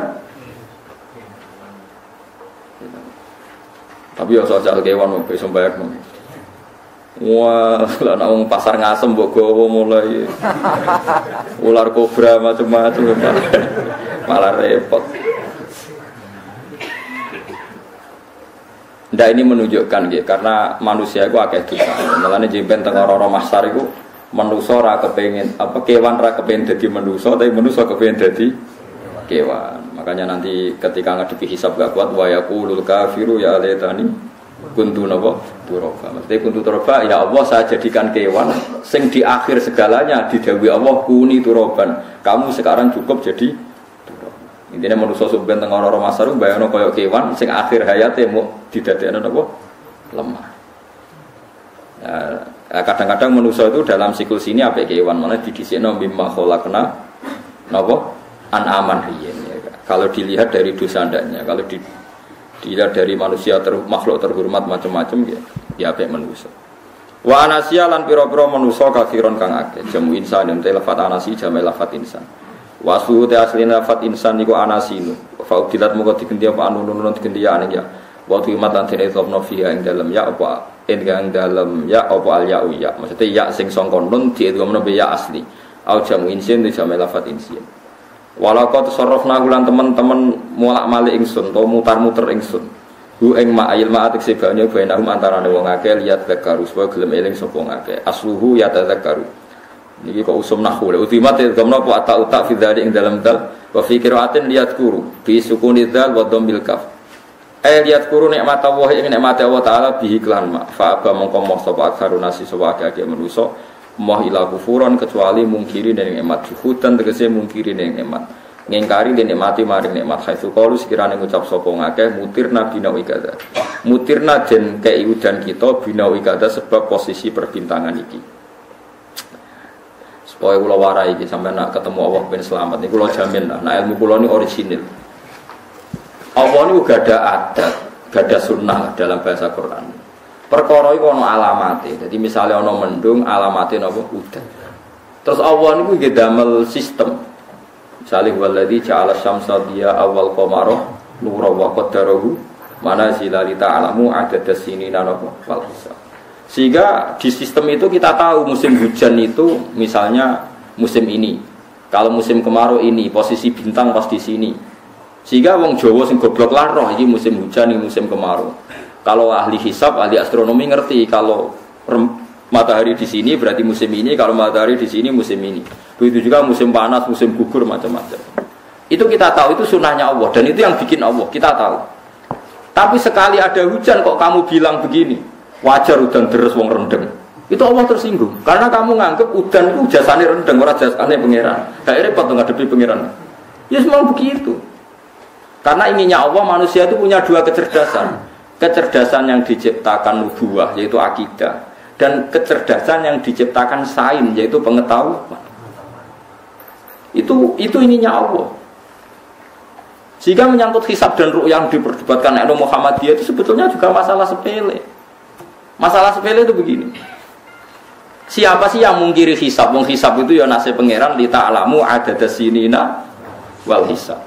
Tapi ya soal kewan mau besok bayar mau. Wah, lah nak pasar ngasem mbok gawa mulai ular kobra macam-macam malah repot. Ndak ini menunjukkan gitu, karena manusia itu akeh dosa. Mulane jemben teng ora mahsar iku manusa ora kepengin apa kewan ora kepengin dadi manusa, tapi manusa kepengin dadi kewan. Makanya nanti ketika ngadepi hisab gak kuat wa yaqulul kafiru ya laitani kuntu napa turaba. Mesti kuntu turaba ya Allah saya jadikan kewan sing di akhir segalanya didhawuhi Allah kuni turaban. Kamu sekarang cukup jadi turaba. Intine manusa sampeyan teng ora masar bayangno kaya kewan sing akhir hayate mau didadekno napa lemah. Kadang-kadang manusa itu dalam siklus ini apik kewan mana didhisikno mimma khalaqna napa an-aman riyen ya. Kalau dilihat dari dosa ndaknya, kalau dilihat dari manusia makhluk terhormat macam-macam ya apik manusia. Wa anasiya lan pira-pira manusa kafiron kang akeh. Jamu insan ente lafat anasi jamu lafat insan. Wa suhu te aslina lafat insan niku anasinu. Fa udilat muga digendi apa anu-anu digendi ya ya. Wa tuimat lan dene topno fiha ing dalem ya apa ing dalem ya apa al ya ya. Maksudnya ya sing sangka nun diedhomno be ya asli. Au jamu insin jamu lafat insin. Walaqad sarrafna lan teman-teman mulak-malik ingsun to mutar-muter ingsun. Hu ing ma'il ma'atik sebane bainahum antarane wong akeh liat zakaru supaya gelem eling sapa akeh. Asluhu ya tadzakaru. Niki kok usum nahwu. Ultimat gamna apa ta fi dzalik ing dalam dal wa fi qira'atin liat kuru bi sukuni dzal wa dhammil kaf. Liat kuru nikmat Allah ing nikmat Allah taala bihi klan ma. Fa aba mongko moh sapa akharunasi sapa akeh manusa moh ila kufuran kecuali mungkiri ning nikmat juhudan tegese mungkiri ning nikmat ngingkari nikmati maring nikmat haitsu qalu sekirane ngucap sapa ngakeh mutirna binawi kada. Mutirna den kei udan kita binawi kada sebab posisi perbintangan iki. Supaya kula warai iki sampeyan nak ketemu Allah ben selamat niku kula jamin lah. Nah ilmu kula ni orisinil. Allah niku gak ada adat, gak ada sunnah dalam bahasa Quran. Perkara iku ana alamate. Dadi misale ana mendung alamate napa udan. Terus Allah niku nggih damel sistem. Misale waladzi ja'ala syamsa diya awal qamara nura wa qaddarahu manazila li ta'lamu adadas sinina wal hisab. Sehingga di sistem itu kita tahu musim hujan itu misalnya musim ini. Kalau musim kemarau ini posisi bintang pas di sini. Sehingga wong Jawa sing goblok lah roh iki musim hujan iki musim kemarau. Kalau ahli hisab, ahli astronomi ngerti kalau matahari di sini berarti musim ini, kalau matahari di sini musim ini. Begitu juga musim panas, musim gugur macam-macam. Itu kita tahu, itu sunnahnya Allah dan itu yang bikin Allah, kita tahu. Tapi sekali ada hujan kok kamu bilang begini, wajar udan deres wong rendeng. Itu Allah tersinggung karena kamu nganggep udan itu jasane rendeng, ora jasane pangeran. Gak repot ngadepi pangeran. Ya semua begitu. Karena inginnya Allah manusia itu punya dua kecerdasan. Kecerdasan yang diciptakan nubuwah yaitu akidah dan kecerdasan yang diciptakan sains yaitu pengetahuan. Itu ininya Allah. Sehingga menyangkut hisab dan ru'yah yang diperdebatkan oleh Muhammadiyah itu sebetulnya juga masalah sepele. Masalah sepele itu begini. Siapa sih yang mungkiri hisab? Wong hisab itu ya nasib pangeran li ta'lamu adadas sinina wal hisab.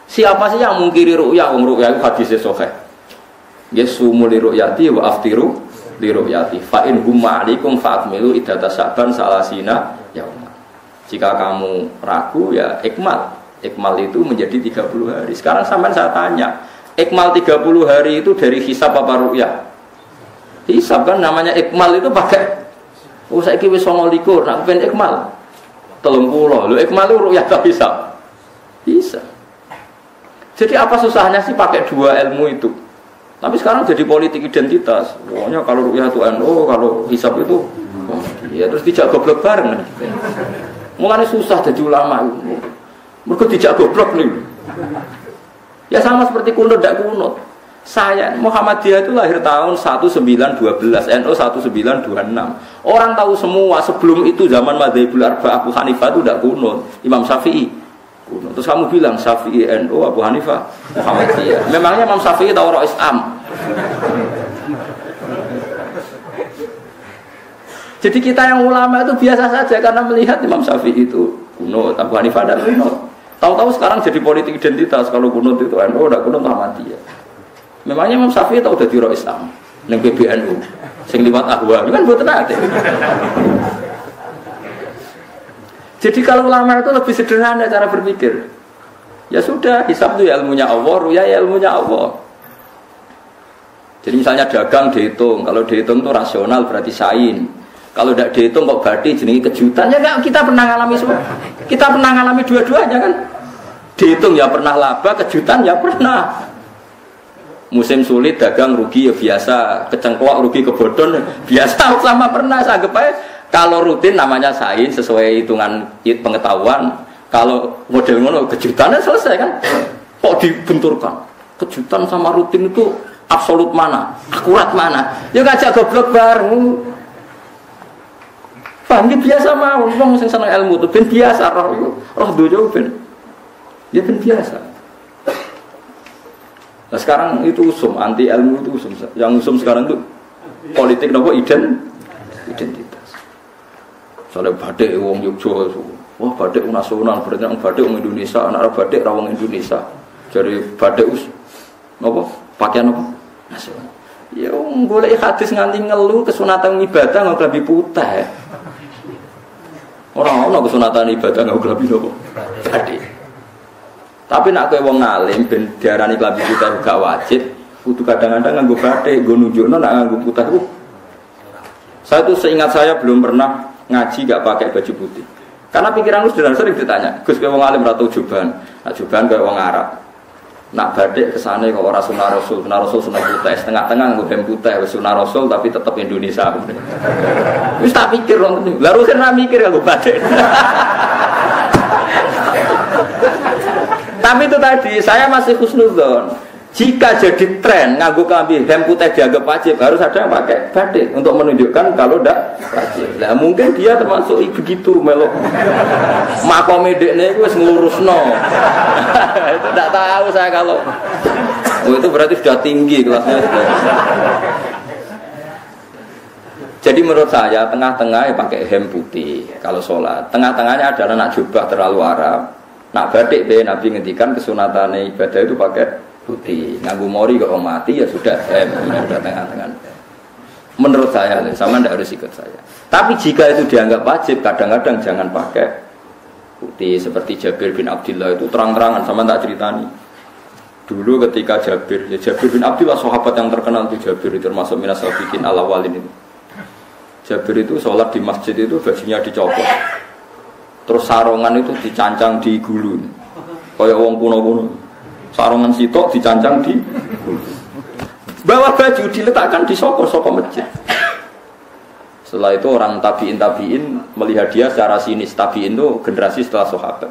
Siapa sih yang mungkiri ru'yah? Wong ru'yah itu hadisnya sahih. Yasumu li ru'yati wa aftiru li ru'yati. Fa in humma 'alaikum fa'akmilu iddata Sya'ban salasina yauma. Jika kamu ragu ya ikmal. Ikmal itu menjadi 30 hari. Sekarang sampai saya tanya, ikmal 30 hari itu dari hisab apa ru'yah? Hisab kan namanya ikmal itu pakai saiki wis 29 nak ben ikmal 30. Lho ikmal itu ru'yah ta hisab? Bisa. Jadi apa susahnya sih pakai dua ilmu itu? Tapi sekarang jadi politik identitas. Pokoknya kalau ru'yah itu NU, kalau hisab itu ya terus dijak goblok bareng. Mulane susah jadi ulama. Mereka dijak goblok nih. Ya sama seperti kunut tidak kunut. Saya Muhammadiyah itu lahir tahun 1912, NU 1926. Orang tahu semua sebelum itu zaman Madzhabul Arba'ah Abu Hanifah itu tidak kunut, Imam Syafi'i kunut. Terus kamu bilang Syafi'i NU Abu Hanifah Muhammadiyah. Memangnya Imam Syafi'i tahu roh Islam? Jadi kita yang ulama itu biasa saja karena melihat Imam Syafi'i itu kunut, Abu Hanifah tidak kunut. Tahu-tahu sekarang jadi politik identitas kalau kunut itu NU tidak kunut Muhammadiyah. Memangnya Imam Syafi'i tahu dadi roh Islam ning PBNU sing liwat ahwa kan mboten ate. Jadi kalau ulama itu lebih sederhana cara berpikir. Ya sudah, hisab itu ya ilmunya Allah, ruya ya ilmunya Allah. Jadi misalnya dagang dihitung, kalau dihitung itu rasional berarti sain. Kalau tidak dihitung kok berarti jenenge kejutan. Ya kan kita pernah ngalami semua. Kita pernah ngalami dua-duanya kan. Dihitung ya pernah laba, kejutan ya pernah. Musim sulit dagang rugi ya biasa, kecengklok rugi kebodhon biasa sama pernah. Saya anggap aja kalau rutin namanya sains sesuai hitungan pengetahuan. Kalau model ngono kejutannya selesai kan. Kok dibenturkan? Kejutan sama rutin itu absolut mana? Akurat mana? Ya ngajak goblok bareng. Paham ya biasa mau wong sing seneng ilmu itu ben biasa roh dojo ben. Ya ben biasa. Nah sekarang itu usum, anti ilmu itu usum. Yang usum sekarang itu politik nopo identitas. Soalnya batik wong Yogyakarta, wah batik nasional, berarti orang batik wong Indonesia, anak batik rawang Indonesia. Jadi batik nopo pakaian nopo nasional. Ya golek hadis nganti ngeluh kesunatan ibadah nggak lebih putih. Orang kesunatan ibadah nggak lebih nopo batik. Tapi nak kowe wong ngalim ben diarani klambi putih gak wajib, kudu kadang-kadang nganggo batik, nggo nunjukno nak nganggo putih ku. Saya tuh seingat saya belum pernah ngaji gak pakai baju putih. Karena pikiranku sederhana sering ditanya, Gus kowe wong alim ra tau juban. Nak juban kowe wong Arab. Nak batik kesane kok ora sunah Rasul, sunah Rasul sunah putih, setengah-tengah nggo hem putih wis sunah Rasul tapi tetap Indonesia. Wis tak pikir wong. Lah rusen ra mikir nganggo batik. Tapi itu tadi saya masih husnudzon. Jika jadi tren nganggo klambi hem putih dianggap wajib, harus ada yang pakai batik untuk menunjukkan kalau ndak wajib. Nah, mungkin dia termasuk begitu melok. Makome dekne iku wis nglurusno. Itu ndak tahu saya kalau itu berarti sudah tinggi kelasnya sudah. Jadi menurut saya tengah-tengah ya pakai hem putih kalau sholat. Tengah-tengahnya adalah nak jubah terlalu Arab. Nak batik deh Nabi ngendikan kesunatannya ibadah itu pakai putih, nganggu mori kok mati ya sudah sudah tengah-tengah. Menurut saya, sama tidak harus ikut saya. Tapi jika itu dianggap wajib, kadang-kadang jangan pakai putih. Seperti Jabir bin Abdullah itu terang-terangan, sama tak ceritani. Dulu ketika Jabir bin Abdullah sahabat yang terkenal itu Jabir itu termasuk minas sabiqin al-awwalin itu. Jabir itu sholat di masjid itu bajunya dicopot, terus sarongan itu dicancang di gulu, kayak wong kuno-kuno. Sarungan sitok dicancang di bawah baju diletakkan di soko masjid. Setelah itu orang tabiin melihat dia secara sinis. Tabiin itu generasi setelah sahabat.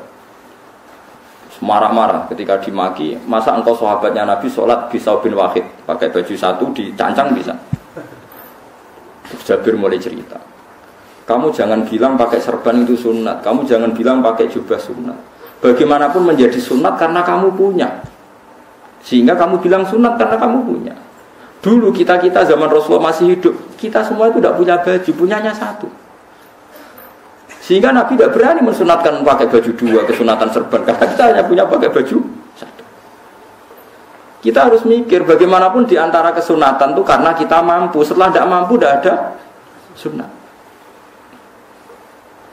Marah-marah ketika dimaki, masa engkau sahabatnya Nabi sholat bisa bin wahid pakai baju satu dicancang bisa. Terus Jabir mulai cerita, kamu jangan bilang pakai serban itu sunat, kamu jangan bilang pakai jubah sunat. Bagaimanapun menjadi sunat karena kamu punya. Sehingga kamu bilang sunat karena kamu punya. Dulu kita zaman Rasulullah masih hidup, kita semua itu tidak punya baju, punyanya satu. Sehingga Nabi tidak berani mensunatkan pakai baju dua, kesunatan serban, karena kita hanya punya pakai baju satu. Kita harus mikir bagaimanapun di antara kesunatan itu karena kita mampu. Setelah tidak mampu tidak ada sunat.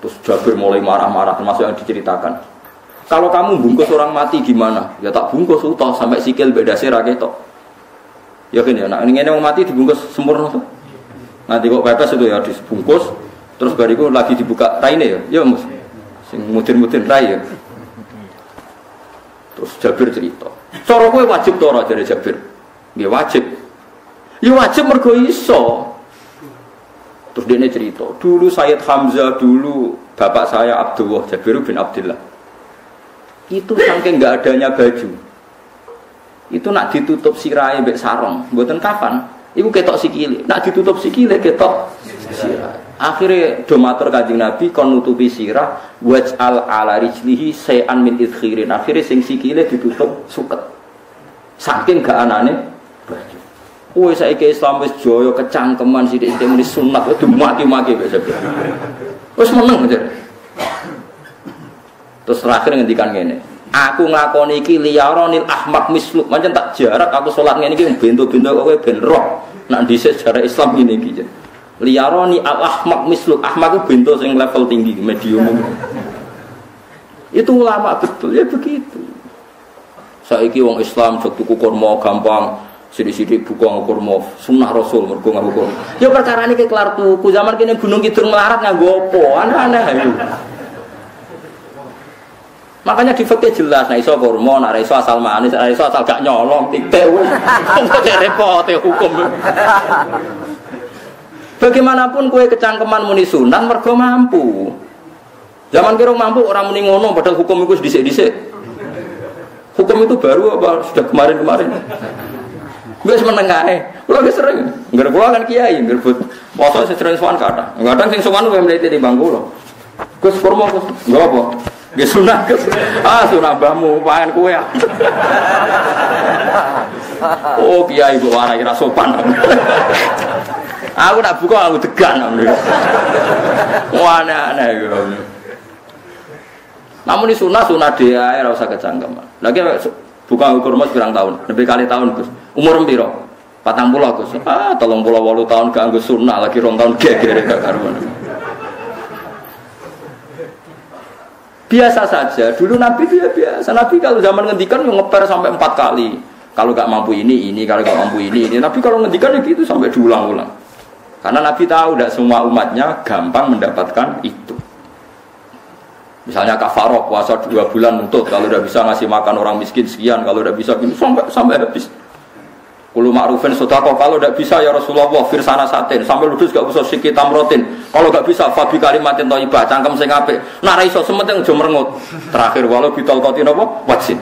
Terus Jabir mulai marah-marah, termasuk yang diceritakan. Kalau kamu bungkus orang mati gimana? Ya tak bungkus utuh sampai sikil bedase ra ketok. Ya kan ya, nak ngene wong mati dibungkus sempurna tuh. Nanti kok pepes itu ya dibungkus, terus bariku lagi dibuka raine ya. Ya Mus. Sing mudin-mudin rai ya. Terus Jabir cerita. Cara kowe wajib to ora jare Jabir? Nggih wajib. Ya wajib mergo iso. Terus dia cerita, dulu Sayyid Hamzah, dulu bapak saya Abdullah Jabir bin Abdullah. Itu saking nggak adanya baju, itu nak ditutup sirai mbek sarong, mboten kapan, iku ketok sikile, nak ditutup sikile ketok sirai. Akhirnya do matur Kanjeng Nabi kon nutupi sirah waj'al ala rijlihi sayan min idkhirin. Akhirnya sing sikile ditutup suket. Saking gak anane baju. Kowe saiki Islam wis jaya kecangkeman sithik-sithik muni sunat kudu maki-maki mbek Jabir. Wis meneng aja. Terus terakhir ngendikan ngene, aku nglakoni iki liyaronil ahmaq misluk, pancen tak jarak aku salat ngene iki bento-bento kowe ben roh. Nak dhisik sejarah Islam ngene iki. Liyaroni al ahmaq misluk, ahmaq itu bento sing level tinggi, medium. Itu ulama betul ya begitu. Saiki wong Islam jek tuku kurma gampang, sithik-sithik buku kurma, sunah Rasul mergo nganggo kurma. Ya perkara niki kelar tuku, zaman kene Gunung Kidul melarat nganggo apa? Aneh-aneh itu. Makanya di fikih jelas, nah iso kurma, nah iso asal manis, nah iso asal gak nyolong, titik wis. Kok repot hukum. Bagaimanapun kue kecangkeman muni sunat mergo mampu. Zaman kira mampu orang muni ngono padahal hukum itu dhisik-dhisik. Hukum itu baru apa sudah kemarin-kemarin. Wis menengae. Kula wis sering, ngger kula kan kiai, ngger poso sering sowan kathah. Kadang sing sowan luwih mlete timbang kula. Gus kurma Gus, enggak apa. Nggih sunat Gus. Ah sunah mbahmu pangan kowe. Oh kiai kok warai ra sopan. Aku tak buka aku tegan. Wah aneh-aneh gitu. Namun ini sunah dia ora usah kecangkeman. Lagi buka kurma pirang tahun, lebih kali tahun Gus. Umur piro? 40 Gus. Ah 38 tahun gak nggo sunah lagi 2 tahun gegere gak karuan. Biasa saja. Dulu Nabi dia biasa. Nabi kalau zaman ngendikan yang ngeper sampai 4 kali. Kalau gak mampu ini, kalau gak mampu ini. Nabi kalau ngendikan gitu sampai diulang-ulang. Karena Nabi tahu tidak semua umatnya gampang mendapatkan itu. Misalnya kafaroh puasa 2 bulan nutut, kalau udah bisa ngasih makan orang miskin sekian, kalau udah bisa gini sampai habis. Kulo ma'rufin sedekah, kalau udah bisa ya Rasulullah firsana satin, sampai ludus gak usah sikit tamrotin. Kalau gak bisa fabi kalimatin thayyibah, cangkem sing apik. Nah ra iso sementing aja merengut. Terakhir walau bitol kotin apa? Wajib.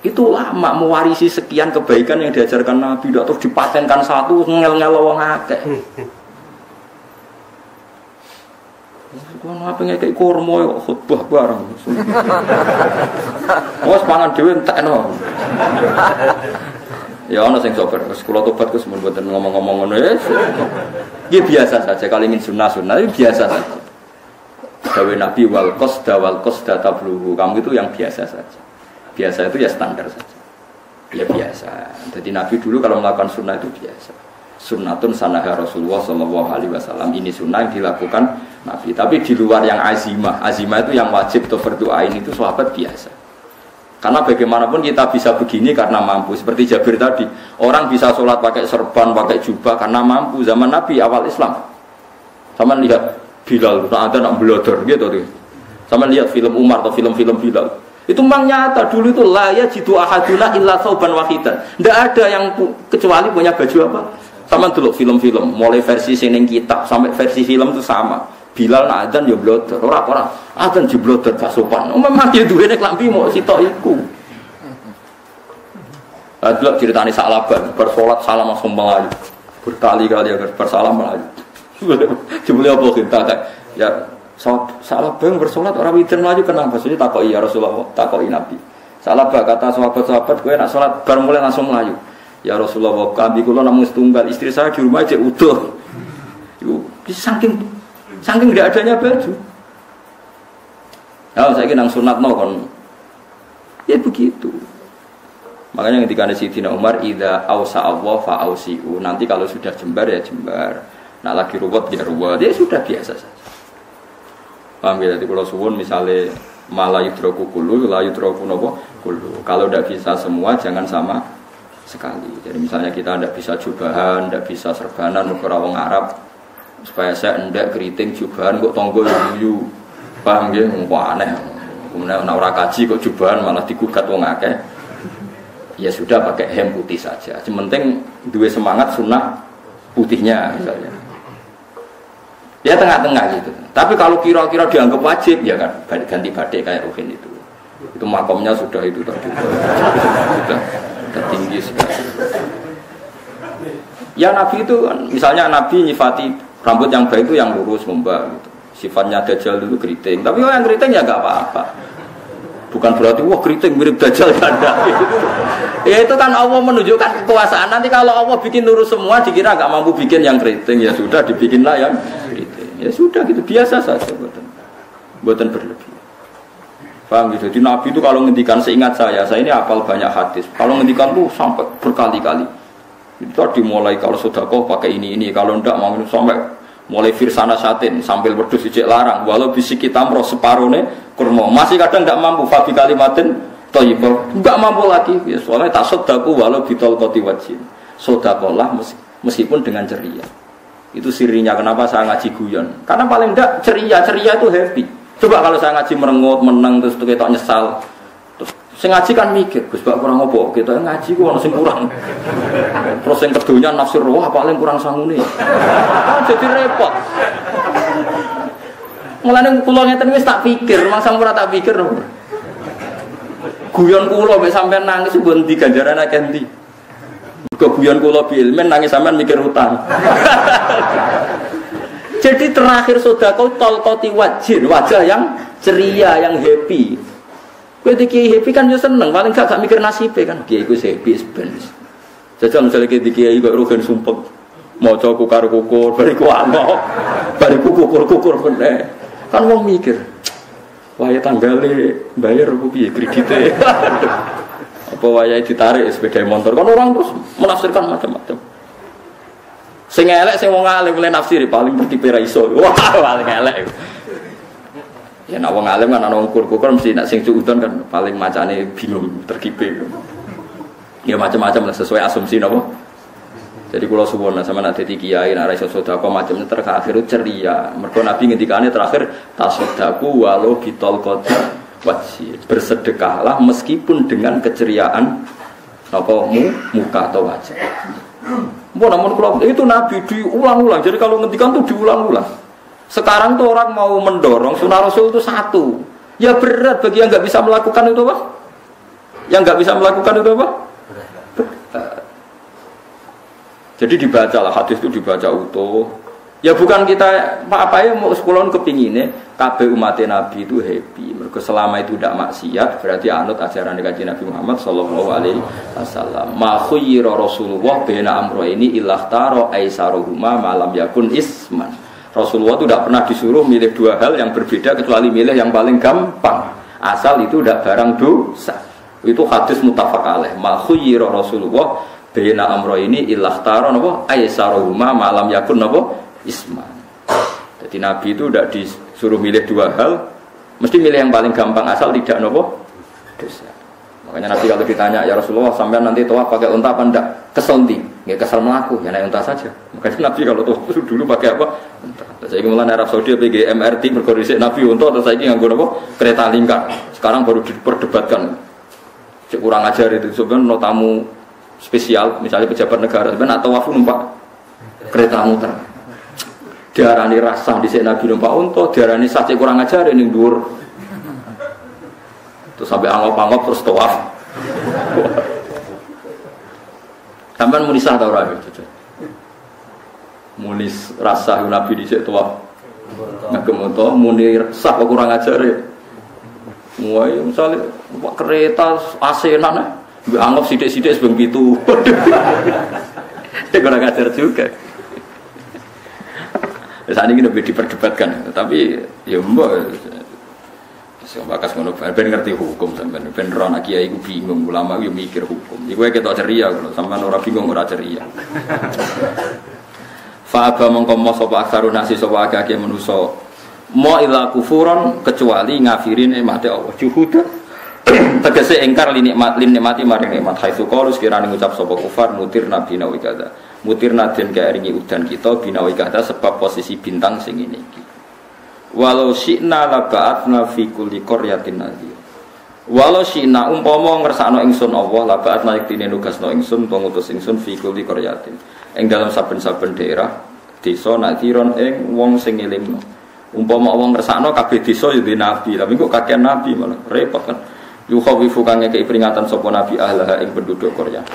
Itu lama mewarisi sekian kebaikan yang diajarkan Nabi, terus dipatenkan satu ngel-ngel wong akeh. Kok apa ngekek kurma kok khutbah bareng. Wes pangan dhewe entekno. Ya ana sing sabar, wis kula tobat Gus mun mboten ngomong-ngomong ngono ya. Iki biasa saja kali min sunah-sunah itu biasa saja. Dawe Nabi wal qasda tabluhu. Kamu itu yang biasa saja. Biasa itu ya standar saja. Ya biasa. Jadi Nabi dulu kalau melakukan sunnah itu biasa. Sunnatun sanaha Rasulullah sallallahu alaihi wasallam. Ini sunnah yang dilakukan Nabi. Tapi di luar yang azimah. Azimah itu yang wajib atau fardu ain itu sahabat biasa. Karena bagaimanapun kita bisa begini karena mampu. Seperti Jabir tadi, orang bisa sholat pakai serban, pakai jubah karena mampu. Zaman Nabi awal Islam. Sama lihat Bilal, ada nak belodor gitu tuh. Sama lihat film Umar atau film-film Bilal. Itu memang nyata dulu itu la yajidu ahaduna illa thawban wahidan. Tidak ada yang kecuali punya baju apa? Sama dulu film-film, mulai versi seneng kitab sampai versi film itu sama. Bilal nak adzan ya blodor, ora adzan jeblodor gak sopan. Memang dia duwene klambi mau sitok iku. Adlok ceritane Sa'labah bersolat salam langsung melayu. Berkali-kali agar bersalam melayu. Jebule apa kita ya Sa'labah bersolat orang witir melayu kenapa? Maksudnya takoki ya Rasulullah, takoki Nabi. Sa'labah kata sahabat-sahabat kowe nak salat bar mulai langsung melayu. Ya Rasulullah, kami kula namung setunggal, istri saya di rumah aja utuh. Iku saking tidak adanya baju. Nah, saya nang sunatno kon. Ya begitu. Makanya ketika Sayyidina Umar idza ausa Allah fa ausiu. Nanti kalau sudah jembar ya jembar. Nak lagi ruwet ya ruwet. Ya sudah biasa saja. Paham ya? Jadi kalau suwun misalnya malah yudroku kulu, la yudroku nopo kulu. Kalau tidak bisa semua jangan sama sekali. Jadi misalnya kita tidak bisa jubahan, tidak bisa serbanan untuk orang Arab, supaya saya tidak keriting jubahan kok tonggo yuyu. Paham ya? Kok aneh. Kemudian orang kaji kok jubahan malah digugat wong akeh. Ya sudah pakai hem putih saja. Yang penting dua semangat sunnah putihnya misalnya. Ya tengah-tengah gitu. Tapi kalau kira-kira dianggap wajib ya kan ganti batik kayak Ruhin itu. Itu makomnya sudah itu tadi. Sudah tinggi sekali. Ya Nabi itu misalnya Nabi nyifati rambut yang baik itu yang lurus membak gitu. Sifatnya Dajjal itu keriting. Tapi yang keriting ya enggak apa-apa. Bukan berarti wah keriting mirip Dajjal ganda gitu. Ya itu kan Allah menunjukkan kekuasaan. Nanti kalau Allah bikin lurus semua dikira enggak mampu bikin yang keriting ya sudah dibikinlah yang keriting. Ya sudah gitu biasa saja buatan berlebih. Paham gitu. Jadi Nabi itu kalau ngendikan seingat saya ini hafal banyak hadis. Kalau ngendikan tuh sampai berkali-kali. Itu tadi mulai kalau sedekah pakai ini kalau ndak mau sampai mulai firsana satin sambil berdus ijek larang walau bisik kita meroh separone kurma masih kadang ndak mampu fabi kalimatin thayyibah ndak mampu lagi ya soalnya tak sedekah walau bitol qoti wajin sedekahlah meskipun dengan ceria. Itu sirinya kenapa saya ngaji guyon. Karena paling enggak ceria itu happy. Coba kalau saya ngaji merengut, menang terus ketok nyesal. Terus sing ngaji kan mikir, Gus Bak kurang apa? Kita ngaji ku ono sing kurang. Terus sing kedunya nafsir wah paling kurang sangune. Jadi repot. Mulane kula ngeten wis tak pikir, masa ora tak pikir. Guyon kula mek sampean nangis mbon ndi ganjaran akeh ndi. Keguyon kula bilmen nangis sampean mikir utang. Jadi terakhir sedekah tolkoti wajah yang ceria, yang happy. Kowe iki happy kan yo seneng, paling gak mikir nasibe kan. Kiai iku happy sebenarnya. Jajal misale kiai kok rugen sumpek maca kukar-kukur bariku amok. Bariku kukur-kukur meneh. Kan wong mikir. Wah ya tanggale bayar opo piye kredite. Apa wayahe ditarik sepeda motor kan orang terus menafsirkan macam-macam. Sing elek sing wong alim oleh nafsiri paling tertipe ra iso. Wah, paling elek. Ya nek wong alim kan ana ukur-ukur mesti nek sing cuudon kan paling macane bingung terkipe. Ya macam-macam lah sesuai asumsi napa. Jadi kula suwun sama nek dadi kiai nek ra iso sedekah macamnya terakhir ceria. Mergo Nabi ngendikane terakhir tasaddaku walau bitol qadar wajib bersedekahlah meskipun dengan keceriaan apa muka atau wajah. Namun kalau itu Nabi diulang-ulang. Jadi kalau ngendikan tuh diulang-ulang. Sekarang tuh orang mau mendorong sunnah Rasul itu satu. Ya berat bagi yang nggak bisa melakukan itu, Pak. Yang nggak bisa melakukan itu apa? Jadi dibacalah hadis itu dibaca utuh. Ya bukan kita apa ya mau sekolon kepinginnya kabeh umat Nabi itu happy. Mergo selama itu tidak maksiat berarti anut ajaran Kanjeng Nabi Muhammad sallallahu alaihi wasallam. Ma khayyira Rasulullah baina amrayni illa taro aisaruhuma malam yakun isman. Rasulullah itu tidak pernah disuruh milih dua hal yang berbeda kecuali milih yang paling gampang. Asal itu tidak barang dosa. Itu hadis muttafaq alaih. Ma khayyira Rasulullah baina amrayni illa taro napa aisaruhuma malam yakun napa isman. Jadi Nabi itu tidak disuruh milih dua hal, mesti milih yang paling gampang asal tidak nopo dosa. Makanya Nabi kalau ditanya, ya Rasulullah sampean nanti tawaf pakai unta apa enggak? Kesel ndi? Nggih kesel mlaku, ya naik unta saja. Makanya Nabi kalau tawaf dulu pakai apa? Unta. Saiki mulane Arab Saudi PG MRT mergo dhisik Nabi unta terus saiki nganggo nopo? Kereta lingkar. Sekarang baru diperdebatkan. Cek kurang ajar itu sebenarnya no tamu spesial, misalnya pejabat negara sebenarnya atau tawaf numpak kereta muter. Diarani rasah di sini Nabi numpak unta, diarani sace kurang ajar ini dhuwur. Terus sampai angop-angop terus tawaf. Sampeyan muni sah ta ora iki? Muni rasah Nabi di sini tawaf. Ngagem unta muni sah kok kurang ajar ya. Mulai misalnya kereta asenan angop sithik-sithik sebelum gitu. Kurang ajar juga. Saat ini lebih diperdebatkan, tapi ya mbak, bakas ngono, ben ngerti hukum sampean, ben ron kiai iku bingung, ulama yo mikir hukum. Iku ketok ceria kalau sampean ora bingung ora ceria. Fa aba mongko mo sapa aksarun nasi sapa akeh manusa, mo ila kufuron kecuali ngafirin nikmate Allah. Juhud tegese engkar nikmati maring nikmat haitsu qalu sekirane ngucap sapa kufar mutir nabi nawi kada. Mutirna den kairingi udan kita binawi kata sebab posisi bintang sing ini iki. Walau syi'na laba'atna fi kulli qaryatin nadhir. Walau syi'na umpama ngersakno ingsun Allah laba'atna yektine nugasno ingsun utawa ngutus ingsun fi kulli qaryatin. Ing dalam saben-saben daerah desa nadhiron ing wong sing ngelingno. Umpama Allah ngersakno kabeh desa ya di nabi, tapi kok kakek nabi malah repot kan. Yukhawifu kang ngekeki peringatan sapa nabi ahlaha ing penduduk Qarya.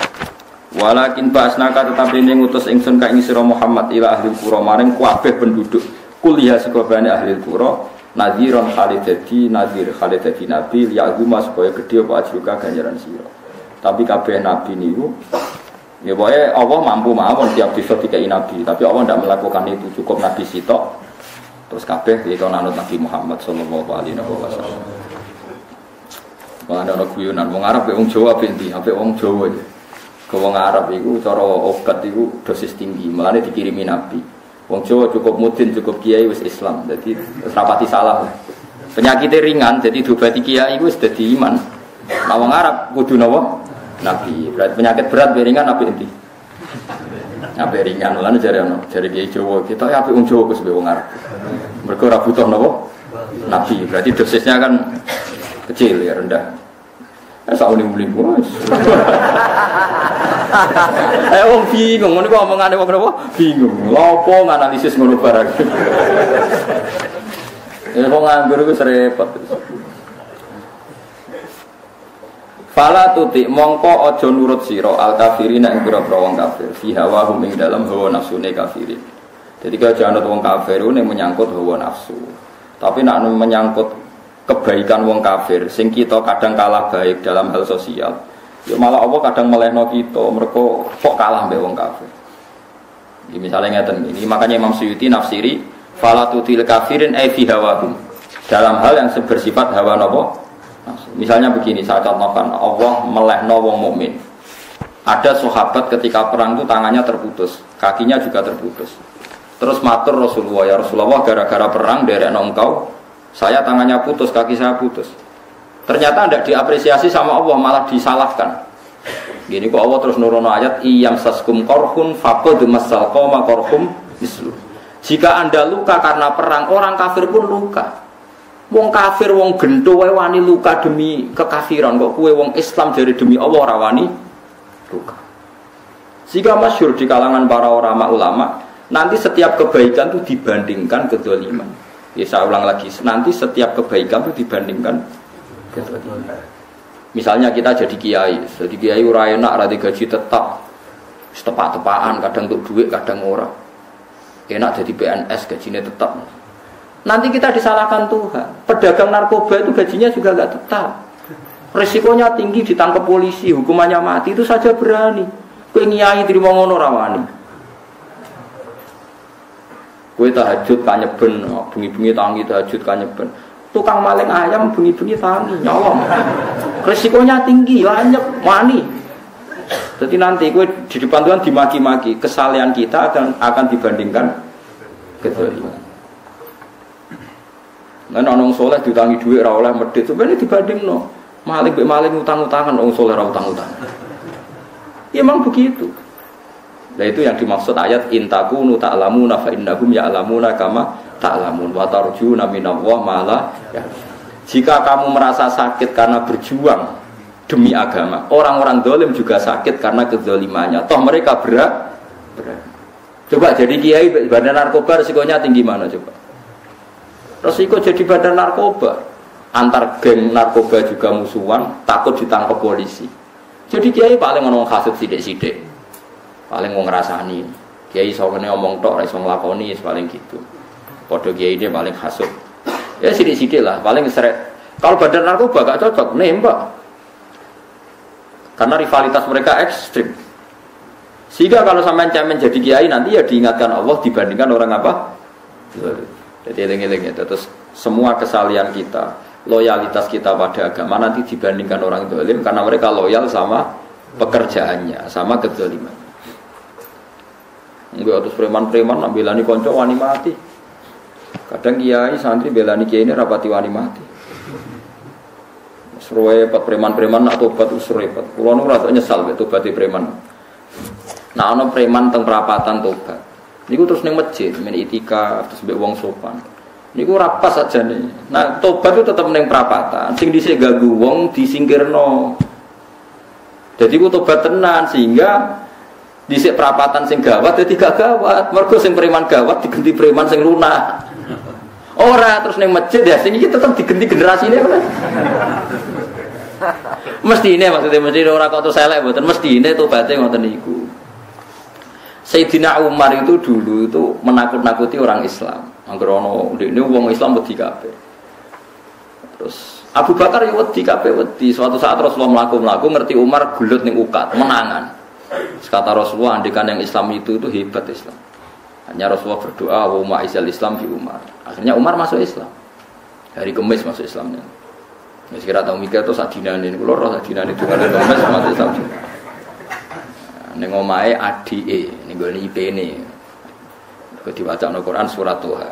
Walakin ba'asnaka tetapi ini ngutus ingsun ka ing sira Muhammad ila ahli qura maring kabeh penduduk kuliah sekobane ahli qura nadhiron khalidati nadhir khalidati nabi ya'zuma supaya gedhe apa ajruka ganjaran sira. Tapi kabeh nabi niku ya pokoke Allah mampu mawon tiap desa dikai nabi, tapi Allah tidak melakukan itu, cukup nabi sitok. Terus kabeh iki ana Nabi Muhammad sallallahu alaihi wasallam. Wong ana guyonan wong Arab wong Jawa binti, apik wong Jawa iki. Ke wong Arab itu cara obat itu dosis tinggi, mulane dikirimi Nabi. Wong Jawa cukup mudin, cukup kiai wis Islam, jadi rapati salah. Penyakitnya ringan, jadi diobati kiai wis dadi iman. Nah wong Arab kudu napa? Nabi. Berarti penyakit berat ringan Nabi endi? Nabi ringan, mulane jare kiai Jawa, kita apik wong Jawa wis wong Arab. Mergo ora butuh napa? Nabi. Berarti dosisnya kan kecil ya, rendah. Sauling-uling bos. Wong bingung, ngono kok omongane wong napa? Bingung. Lopo nganalisis ngono barang. Wong nganggur iku repot. Fala tuti mongko aja nurut sira al kafirin ing pira-pira wong kafir. Fi hawa hum ing dalam hawa nafsune kafirin. Jadi kalau jangan wong kafir ning menyangkut hawa nafsu. Tapi nek menyangkut kebaikan wong kafir sing kita kadang kalah baik dalam hal sosial ya malah Allah kadang melehno kita mereka kok kalah mbek wong kafir. Ini misalnya ngeten ini makanya Imam Suyuti nafsiri falatutil kafirin ay fi hawahum dalam hal yang bersifat hawa napa. Misalnya begini saya contohkan Allah melehno wong mukmin. Ada sahabat ketika perang itu tangannya terputus, kakinya juga terputus. Terus matur Rasulullah, ya Rasulullah gara-gara perang derekno engkau saya tangannya putus, kaki saya putus. Ternyata tidak diapresiasi sama Allah, malah disalahkan. Gini kok Allah terus nurono ayat iyam saskum korhun faqad masal qoma korhum mislu. Jika Anda luka karena perang, orang kafir pun luka. Wong kafir, wong gento wae wani luka demi kekafiran, kok kowe wong Islam jadi demi Allah ora wani luka. Jika masyhur di kalangan para ulama, nanti setiap kebaikan itu dibandingkan kezaliman. Ya saya ulang lagi, nanti setiap kebaikan itu dibandingkan kezaliman. Misalnya kita jadi kiai ora enak, ora gaji tetap, tepak-tepakan, kadang untuk duit, kadang ora. Enak jadi PNS, gajinya tetap. Nanti kita disalahkan Tuhan. Pedagang narkoba itu gajinya juga nggak tetap. Risikonya tinggi, ditangkap polisi, hukumannya mati, itu saja berani. Kowe nyai terima ngono rawani. Kowe tahajud kanyeben, bengi-bengi tangi tahajud kanyeben. Tukang maling ayam bengi-bengi tangi nyolong. Risikonya tinggi, anyep, wani. Jadi nanti kowe di depan Tuhan dimaki-maki, kesalahan kita akan dibandingkan kezaliman. Nah, orang soleh diutangi duit ora oleh medhit, sebenarnya dibandingno. Maling mbek maling utang-utangan, orang soleh ora utang-utang. Ya memang begitu. Nah itu yang dimaksud ayat intakunu ta'lamuna fa innahum ya'lamuna kama ta'lamun wa tarjuna minallah ma la ya. Jika kamu merasa sakit karena berjuang demi agama, orang-orang zalim juga sakit karena kezalimannya. Toh mereka berat. Coba jadi kiai badan narkoba risikonya tinggi mana coba? Risiko jadi badan narkoba, antar geng narkoba juga musuhan, takut ditangkap polisi. Jadi kiai paling ngomong kasut sidik-sidik, paling mau ngerasani. Kiai soalnya ngomong tok, iso nglakoni, paling gitu. Podo kiai dia paling kasut. Ya sidik-sidik lah, paling seret. Kalau badan narkoba gak cocok, nembak. Karena rivalitas mereka ekstrim. Sehingga kalau sampean cemen jadi kiai nanti ya diingatkan Allah dibandingkan orang apa? Jadi eling-eling ya. Terus semua kesalahan kita, loyalitas kita pada agama nanti dibandingkan orang zalim karena mereka loyal sama pekerjaannya, sama kezaliman. Enggak terus preman-preman belani konco wani mati. Kadang kiai santri belani kiai ini rapati wani mati. Repot preman-preman nak tobat wis repot. Kulo nu rada nyesal mek tobat preman. Nah ana preman teng perapatan tobat. Niku terus ning masjid men itikaf terus mbek wong sopan. Niku ora pas sajane. Nah tobat itu tetep ning perapatan. Sing dhisik ganggu wong disingkirno. Jadi ku tobat tenan sehingga dhisik perapatan sing gawat dadi gak gawat. Mergo sing preman gawat diganti preman sing lunak. Ora terus ning masjid ya sing iki tetep diganti generasine kan. Mestine maksudnya mesti ora kok terus elek mboten mestine tobaté ngoten niku. Sayyidina Umar itu dulu itu menakut-nakuti orang Islam. Angger ana ndekne wong Islam wedi kabeh. Terus Abu Bakar ya wedi kabeh wedi. Suatu saat Rasulullah mlaku-mlaku ngerti Umar gulut ning ukat, menangan. Terus kata Rasulullah andikan yang Islam itu hebat Islam. Hanya Rasulullah berdoa wa ma'izal Islam di Umar. Akhirnya Umar masuk Islam. Hari Kamis masuk Islamnya. Ya kira tau mikir to sak dinane niku lho sak dinane dungane Kamis masuk Islam. Ning omahe adike ning gone IP-ne. Kok diwacana Quran surat Toha.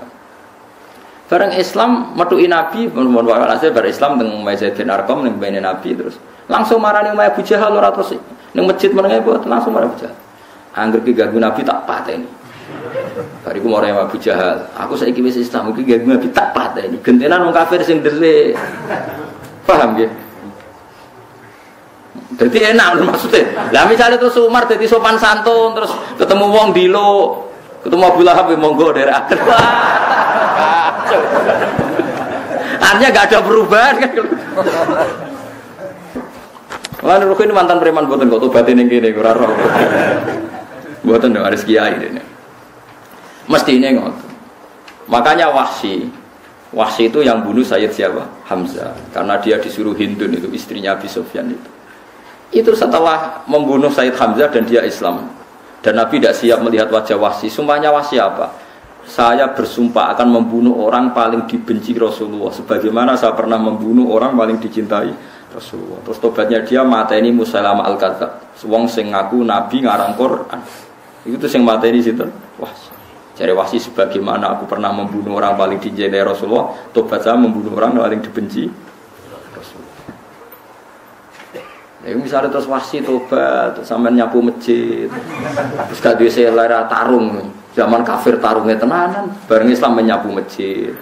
Bareng Islam metuki Nabi, mun walhasil bar Islam teng Zaidin Arqam ning bene Nabi terus langsung marani omahe Abu Jahal ora terus ning masjid menenge langsung marani Abu Jahal. Angger ki ganggu Nabi tak pateni. Bariku marani Abu Jahal, aku saiki wis Islam iki ganggu Nabi tak pateni. Gentenan wong kafir sing delik. Paham nggih? Jadi enak maksudnya. Lah misalnya terus Umar jadi sopan santun terus ketemu wong dilo, ketemu Abu Lahab monggo dari akhir. Artinya gak ada perubahan kan. Lan Rukin mantan preman mboten kok tobaté ning kene ora roh. Mboten nek aris kiai dene. Mestine ngoten. Makanya Wahsy itu yang bunuh Sayyid siapa? Hamzah. Karena dia disuruh Hindun itu istrinya Abi Sufyan itu. Itu setelah membunuh Sayyid Hamzah dan dia Islam. Dan Nabi tidak siap melihat wajah Wahsy. Sumpahnya Wahsy apa? Saya bersumpah akan membunuh orang paling dibenci Rasulullah. Sebagaimana saya pernah membunuh orang paling dicintai Rasulullah. Terus tobatnya dia mateni Musailamah al-Kadzdzab. Wong sing ngaku Nabi ngarang Quran. Itu sing mateni sinten? Wahsy. Cari Wahsy sebagaimana aku pernah membunuh orang paling dicintai Rasulullah. Tobat saya membunuh orang paling dibenci Rasulullah. Ya misalnya terus Wahsy tobat, sampean nyapu masjid, terus gak duwe selera tarung, zaman kafir tarungnya tenanan, bareng Islam menyapu masjid,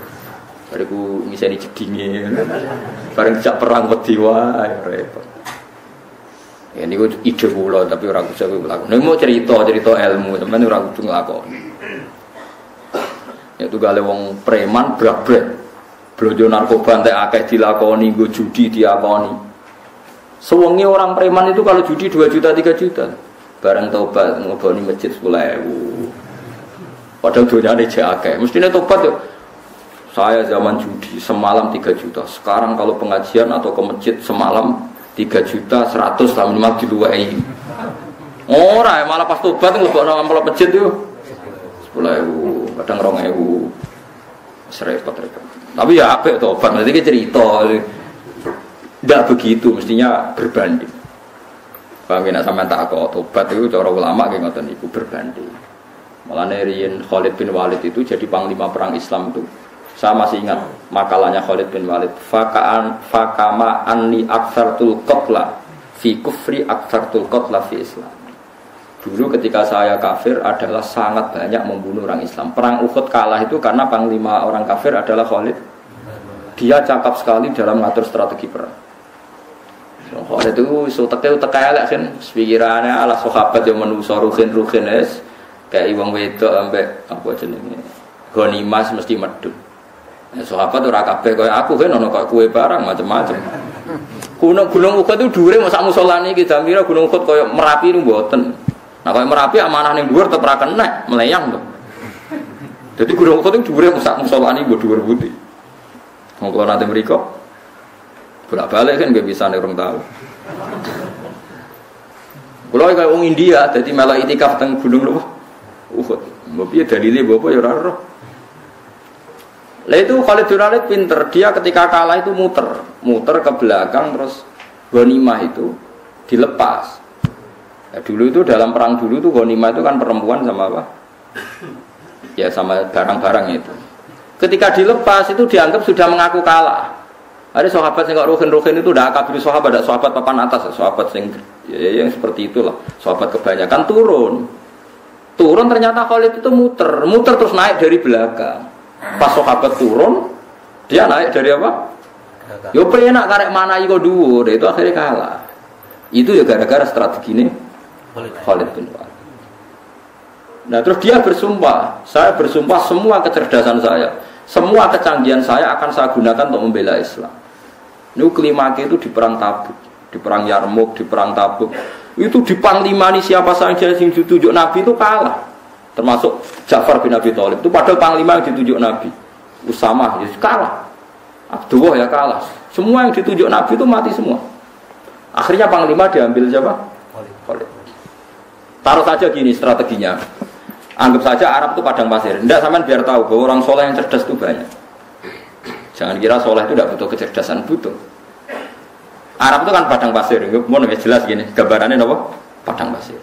bariku ngiseni jedinge, bareng jak perang wedi wae repot. Ya niku ide kula tapi ora bisa nglakoni. Nek mau cerita ilmu, sampeyan ora kudu nglakoni. Ya tugale wong preman brak-brak. Blonjo narkoba entek akeh dilakoni, nggo judi diakoni. Sewengi orang preman itu kalau judi 2 juta 3 juta. Bareng tobat ngoboni masjid 10.000. Padahal dunyane jek akeh. Mestine tobat yo. Saya zaman judi semalam 3 juta. Sekarang kalau pengajian atau ke masjid semalam 3 juta 100 lah minimal diluwai. Ora malah pas tobat nglebokno amplop masjid yo. 10.000, kadang 2.000. Repot-repot. Tapi ya apik tobat. Nanti cerita. Tidak begitu, mestinya berbanding. Paham ya, sampean tak kok tobat itu cara ulama kayak ngoten iku berbanding. Mulane riyen Khalid bin Walid itu jadi panglima perang Islam itu. Saya masih ingat makalahnya Khalid bin Walid. Fakama anni aktsartul qatla fi kufri aktsartul qatla fi Islam. Dulu ketika saya kafir adalah sangat banyak membunuh orang Islam. Perang Uhud kalah itu karena panglima orang kafir adalah Khalid. Dia cakap sekali dalam mengatur strategi perang. Khalid itu teke elek kan pikirannya ala sahabat yang menuso ruhin es kayak wong wedok ambek apa jenenge gonimas mesti medhun. Sahabat ora kabeh kaya aku kan ono kok kue barang macam-macam. Gunung Uhud itu dhuwure mok sak musolane iki Jamira Gunung Uhud kaya Merapi niku mboten. Nah kaya Merapi amanah ning dhuwur tetep ra kenek melayang to. Jadi Gunung Uhud itu dhuwure mok sak musolane mbok dhuwur putih. Wong kula nate mriko bolak-balik kan gak bisa nih orang tahu. Kalau kayak orang India, jadi malah itikaf teng gunung loh. Uhud. Mbak dalile bapak ya ora. Lah itu Khalid bin Walid pinter, dia ketika kalah itu muter ke belakang terus ghanimah itu dilepas. Nah, dulu itu dalam perang dulu itu ghanimah itu kan perempuan sama apa? Ya sama barang-barang itu. Ketika dilepas itu dianggap sudah mengaku kalah. Ada sahabat yang ruhin itu dah kabir sahabat, ada sahabat papan atas, sahabat yang seperti itulah. Sahabat kebanyakan turun ternyata Khalid itu muter terus naik dari belakang. Pas sahabat turun, dia naik dari apa? Yo penak karek mana iko dhuwur, itu akhirnya kalah. Itu ya gara-gara strategi ini Khalid bin Walid. Nah terus dia bersumpah, saya bersumpah semua kecerdasan saya, semua kecanggihan saya akan saya gunakan untuk membela Islam. Ini kelimake itu di perang Tabuk, di perang Yarmouk, di perang Tabuk. Itu di panglimani siapa saja yang ditunjuk Nabi itu kalah. Termasuk Ja'far bin Abi Thalib. Itu padahal panglima yang ditunjuk Nabi. Usamah ya kalah. Abdullah ya kalah. Semua yang ditunjuk Nabi itu mati semua. Akhirnya panglima diambil siapa? Khalid. Taruh saja gini strateginya. Anggap saja Arab itu padang pasir. Tidak sampean biar tahu bahwa orang soleh yang cerdas itu banyak. Jangan kira soleh itu tidak butuh kecerdasan, butuh. Arab itu kan padang pasir, mau jelas gini, gambarannya apa? Padang pasir.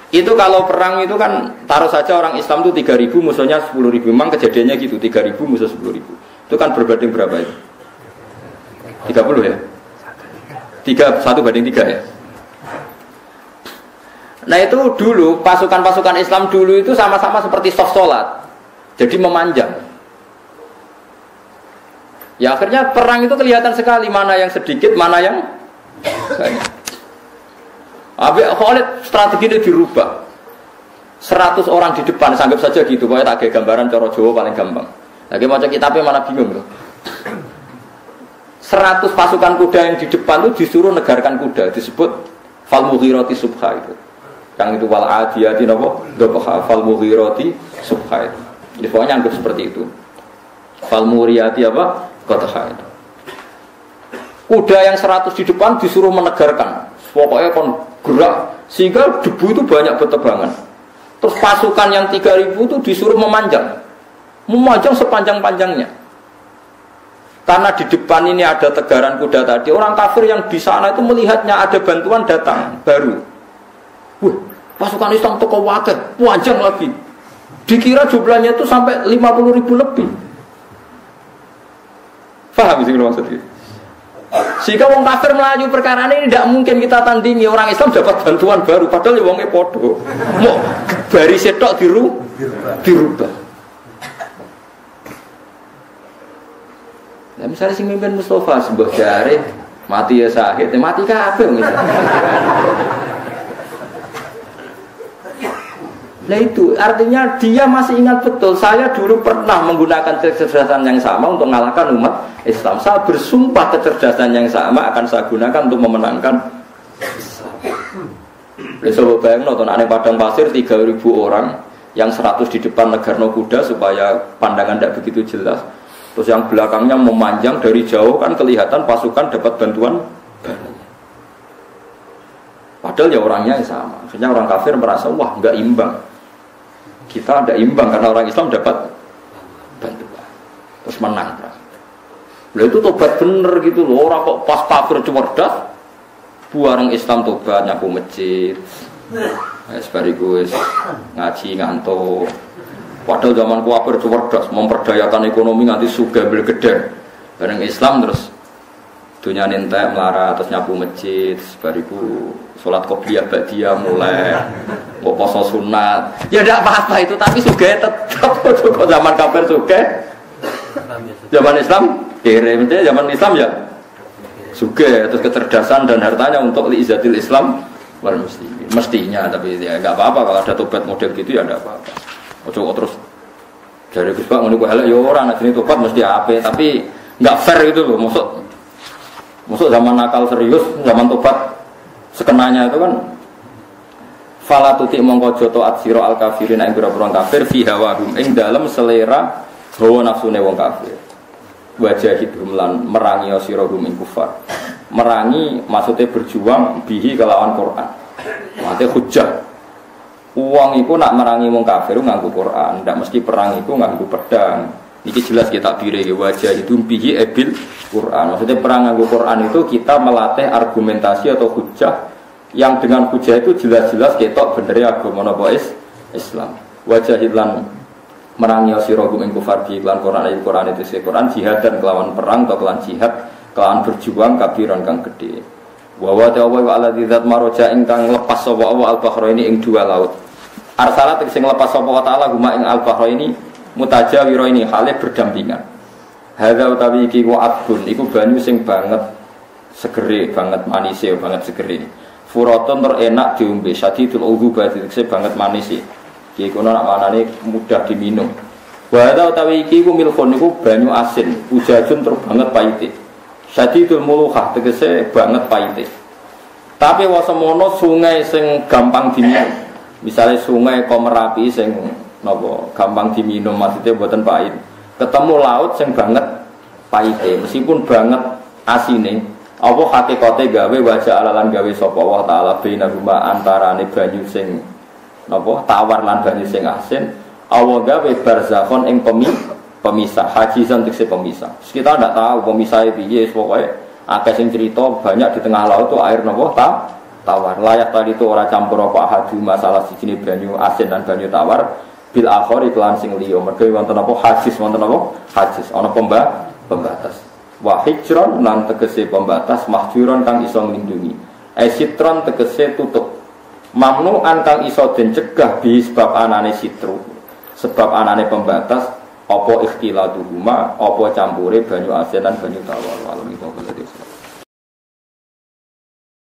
Itu kalau perang itu kan taruh saja orang Islam itu 3.000 musuhnya 10.000. Memang kejadiannya gitu, 3.000 musuh 10.000. Itu kan berbanding berapa itu? 30 ya? 1 banding 3 ya? Nah itu dulu pasukan-pasukan Islam dulu itu sama-sama seperti soft sholat, jadi memanjang. Ya akhirnya perang itu kelihatan sekali mana yang sedikit, mana yang banyak. Habis Khalid strategi itu dirubah. 100 orang di depan, anggap saja gitu. Pokoknya tak kayak gambaran cara Jawa paling gampang. Lagi macam kitabnya mana bingung loh. 100 pasukan kuda yang di depan itu disuruh negarkan kuda, disebut Fal-Mughirati Subha itu. Yang itu wal adiyati napa? Dobha Fal-Mughirati Subha itu. Jadi pokoknya anggap seperti itu. Fal-Muriyati apa? Qadha itu. Kuda yang 100 di depan disuruh menegarkan. Pokoknya kon gerak sehingga debu itu banyak bertebangan. Terus pasukan yang 3.000 itu disuruh memanjang sepanjang-panjangnya. Karena di depan ini ada tegaran kuda tadi, orang kafir yang di sana itu melihatnya ada bantuan datang baru. Wah, pasukan Islam toko wakil, panjang lagi. Dikira jumlahnya itu sampai 50.000 lebih. Paham sih maksudnya? Jika orang kafir melaju perkara ini tidak mungkin kita tandingi, orang Islam dapat bantuan baru, padahal wongnya podo. Mau bari setok dirubah. Nah, misalnya si mimpin Mustafa sebuah jari mati ya sakit, mati kafir misalnya. Nah itu artinya dia masih ingat betul, saya dulu pernah menggunakan kecerdasan yang sama untuk mengalahkan umat Islam. Saya bersumpah kecerdasan yang sama akan saya gunakan untuk memenangkan Islam. Besok bayang nonton aneh padang pasir 3.000 orang, yang 100 di depan negarno kuda supaya pandangan tidak begitu jelas. Terus yang belakangnya memanjang dari jauh kan kelihatan pasukan dapat bantuan. Padahal ya orangnya yang sama. Maksudnya orang kafir merasa wah nggak imbang. Kita ada imbang karena orang Islam dapat bantuan. Terus menang. Lah itu tobat bener gitu loh. Orang kok pas kafir cerdas, buareng Islam tobat nyapu masjid. Bariku ngaji ngantuk. Padahal zaman kafir cerdas, memperdayakan ekonomi nganti sugih gede. Bareng Islam terus dunia nentek melarat, terus nyapu masjid. Bariku sholat qobliyah ba'diyah mulai mau poso sunat. Ya tidak apa-apa itu, tapi sugih tetap. Kok zaman kafir sugih, zaman Islam kere, zaman Islam ya sugih. Terus kecerdasan dan hartanya untuk liizatil Islam wal muslimin. Mestinya, tapi ya nggak apa-apa kalau ada tobat model gitu ya nggak apa-apa. Ojo terus dari Gus Pak ngono ku elek ya ora, nek jenenge tobat mesti ape, tapi nggak fair gitu loh. Maksud zaman nakal serius, zaman tobat sekenanya itu kan fala tuti mongko joto atsira al kafirin ing pira-pira kafir fi hawahum ing dalem selera hawa nafsune wong kafir. Wajahidhum lan merangi sira hum ing kufar. Merangi maksudnya berjuang bihi kelawan Quran. Mate hujjah. Uang iku nak merangi wong kafir nganggo Quran, ndak mesti perang iku nganggo pedang. Iki jelas kita bire wajahidhum bihi ebil Quran. Maksudnya perang nganggo Quran itu kita melatih argumentasi atau hujjah yang dengan hujjah itu jelas-jelas ketok bener agama napa Islam. Wajahidlan merangi sira hum ing kufar bi lan Quran itu Quran jihad dan kelawan perang atau kelawan jihad kelawan berjuang kabiran kang gede. Wa wa ta'ala wa alladzi dzat maraja ingkang lepas sapa Allah al-bahraini ing dua laut. Arsalat sing lepas sapa wa ta'ala huma ing al-bahraini mutajawiro ini hale berdampingan. Hadza utawi iki wa abun iku banyu sing banget segere, banget manise, banget segere. Furaton ter enak diombe, sadidul udhu badhe banget manise. Iki kono nak manane mudah diminum. Wa hadza utawi iki ku milkon niku banyu asin, ujajun ter banget pahite. Sadidul muluhah tegese banget pahite. Tapi wasemono sungai sing gampang diminum. Misalnya sungai Komerapi sing napa gampang diminum maksudnya buatan pahit. Ketemu laut sing banget pahite, meskipun banget asine. Apa hakikate gawe wajah alalan gawe sapa Allah taala bina huma antarane banyu sing napa tawar lan banyu sing asin. Allah gawe barzakhon ing pemisah, hajizan tekse pemisah. Kita ndak tahu pemisahnya piye, pokoke akeh sing cerita banyak di tengah laut itu air napa tawar. Layak tadi itu ora campur apa hadu masalah sijine banyu asin dan banyu tawar. Bil akhir iklan sing liya mergo wonten apa hajiz wonten apa hajiz ana pembatas wa hijron lan tegese pembatas mahjuron kang iso nglindungi sitron tegese tutup mamnuan kang iso den cegah bi sebab anane sitru sebab anane pembatas apa ikhtilatuhuma apa campure banyu asin lan banyu tawar. Wallahu a'lam.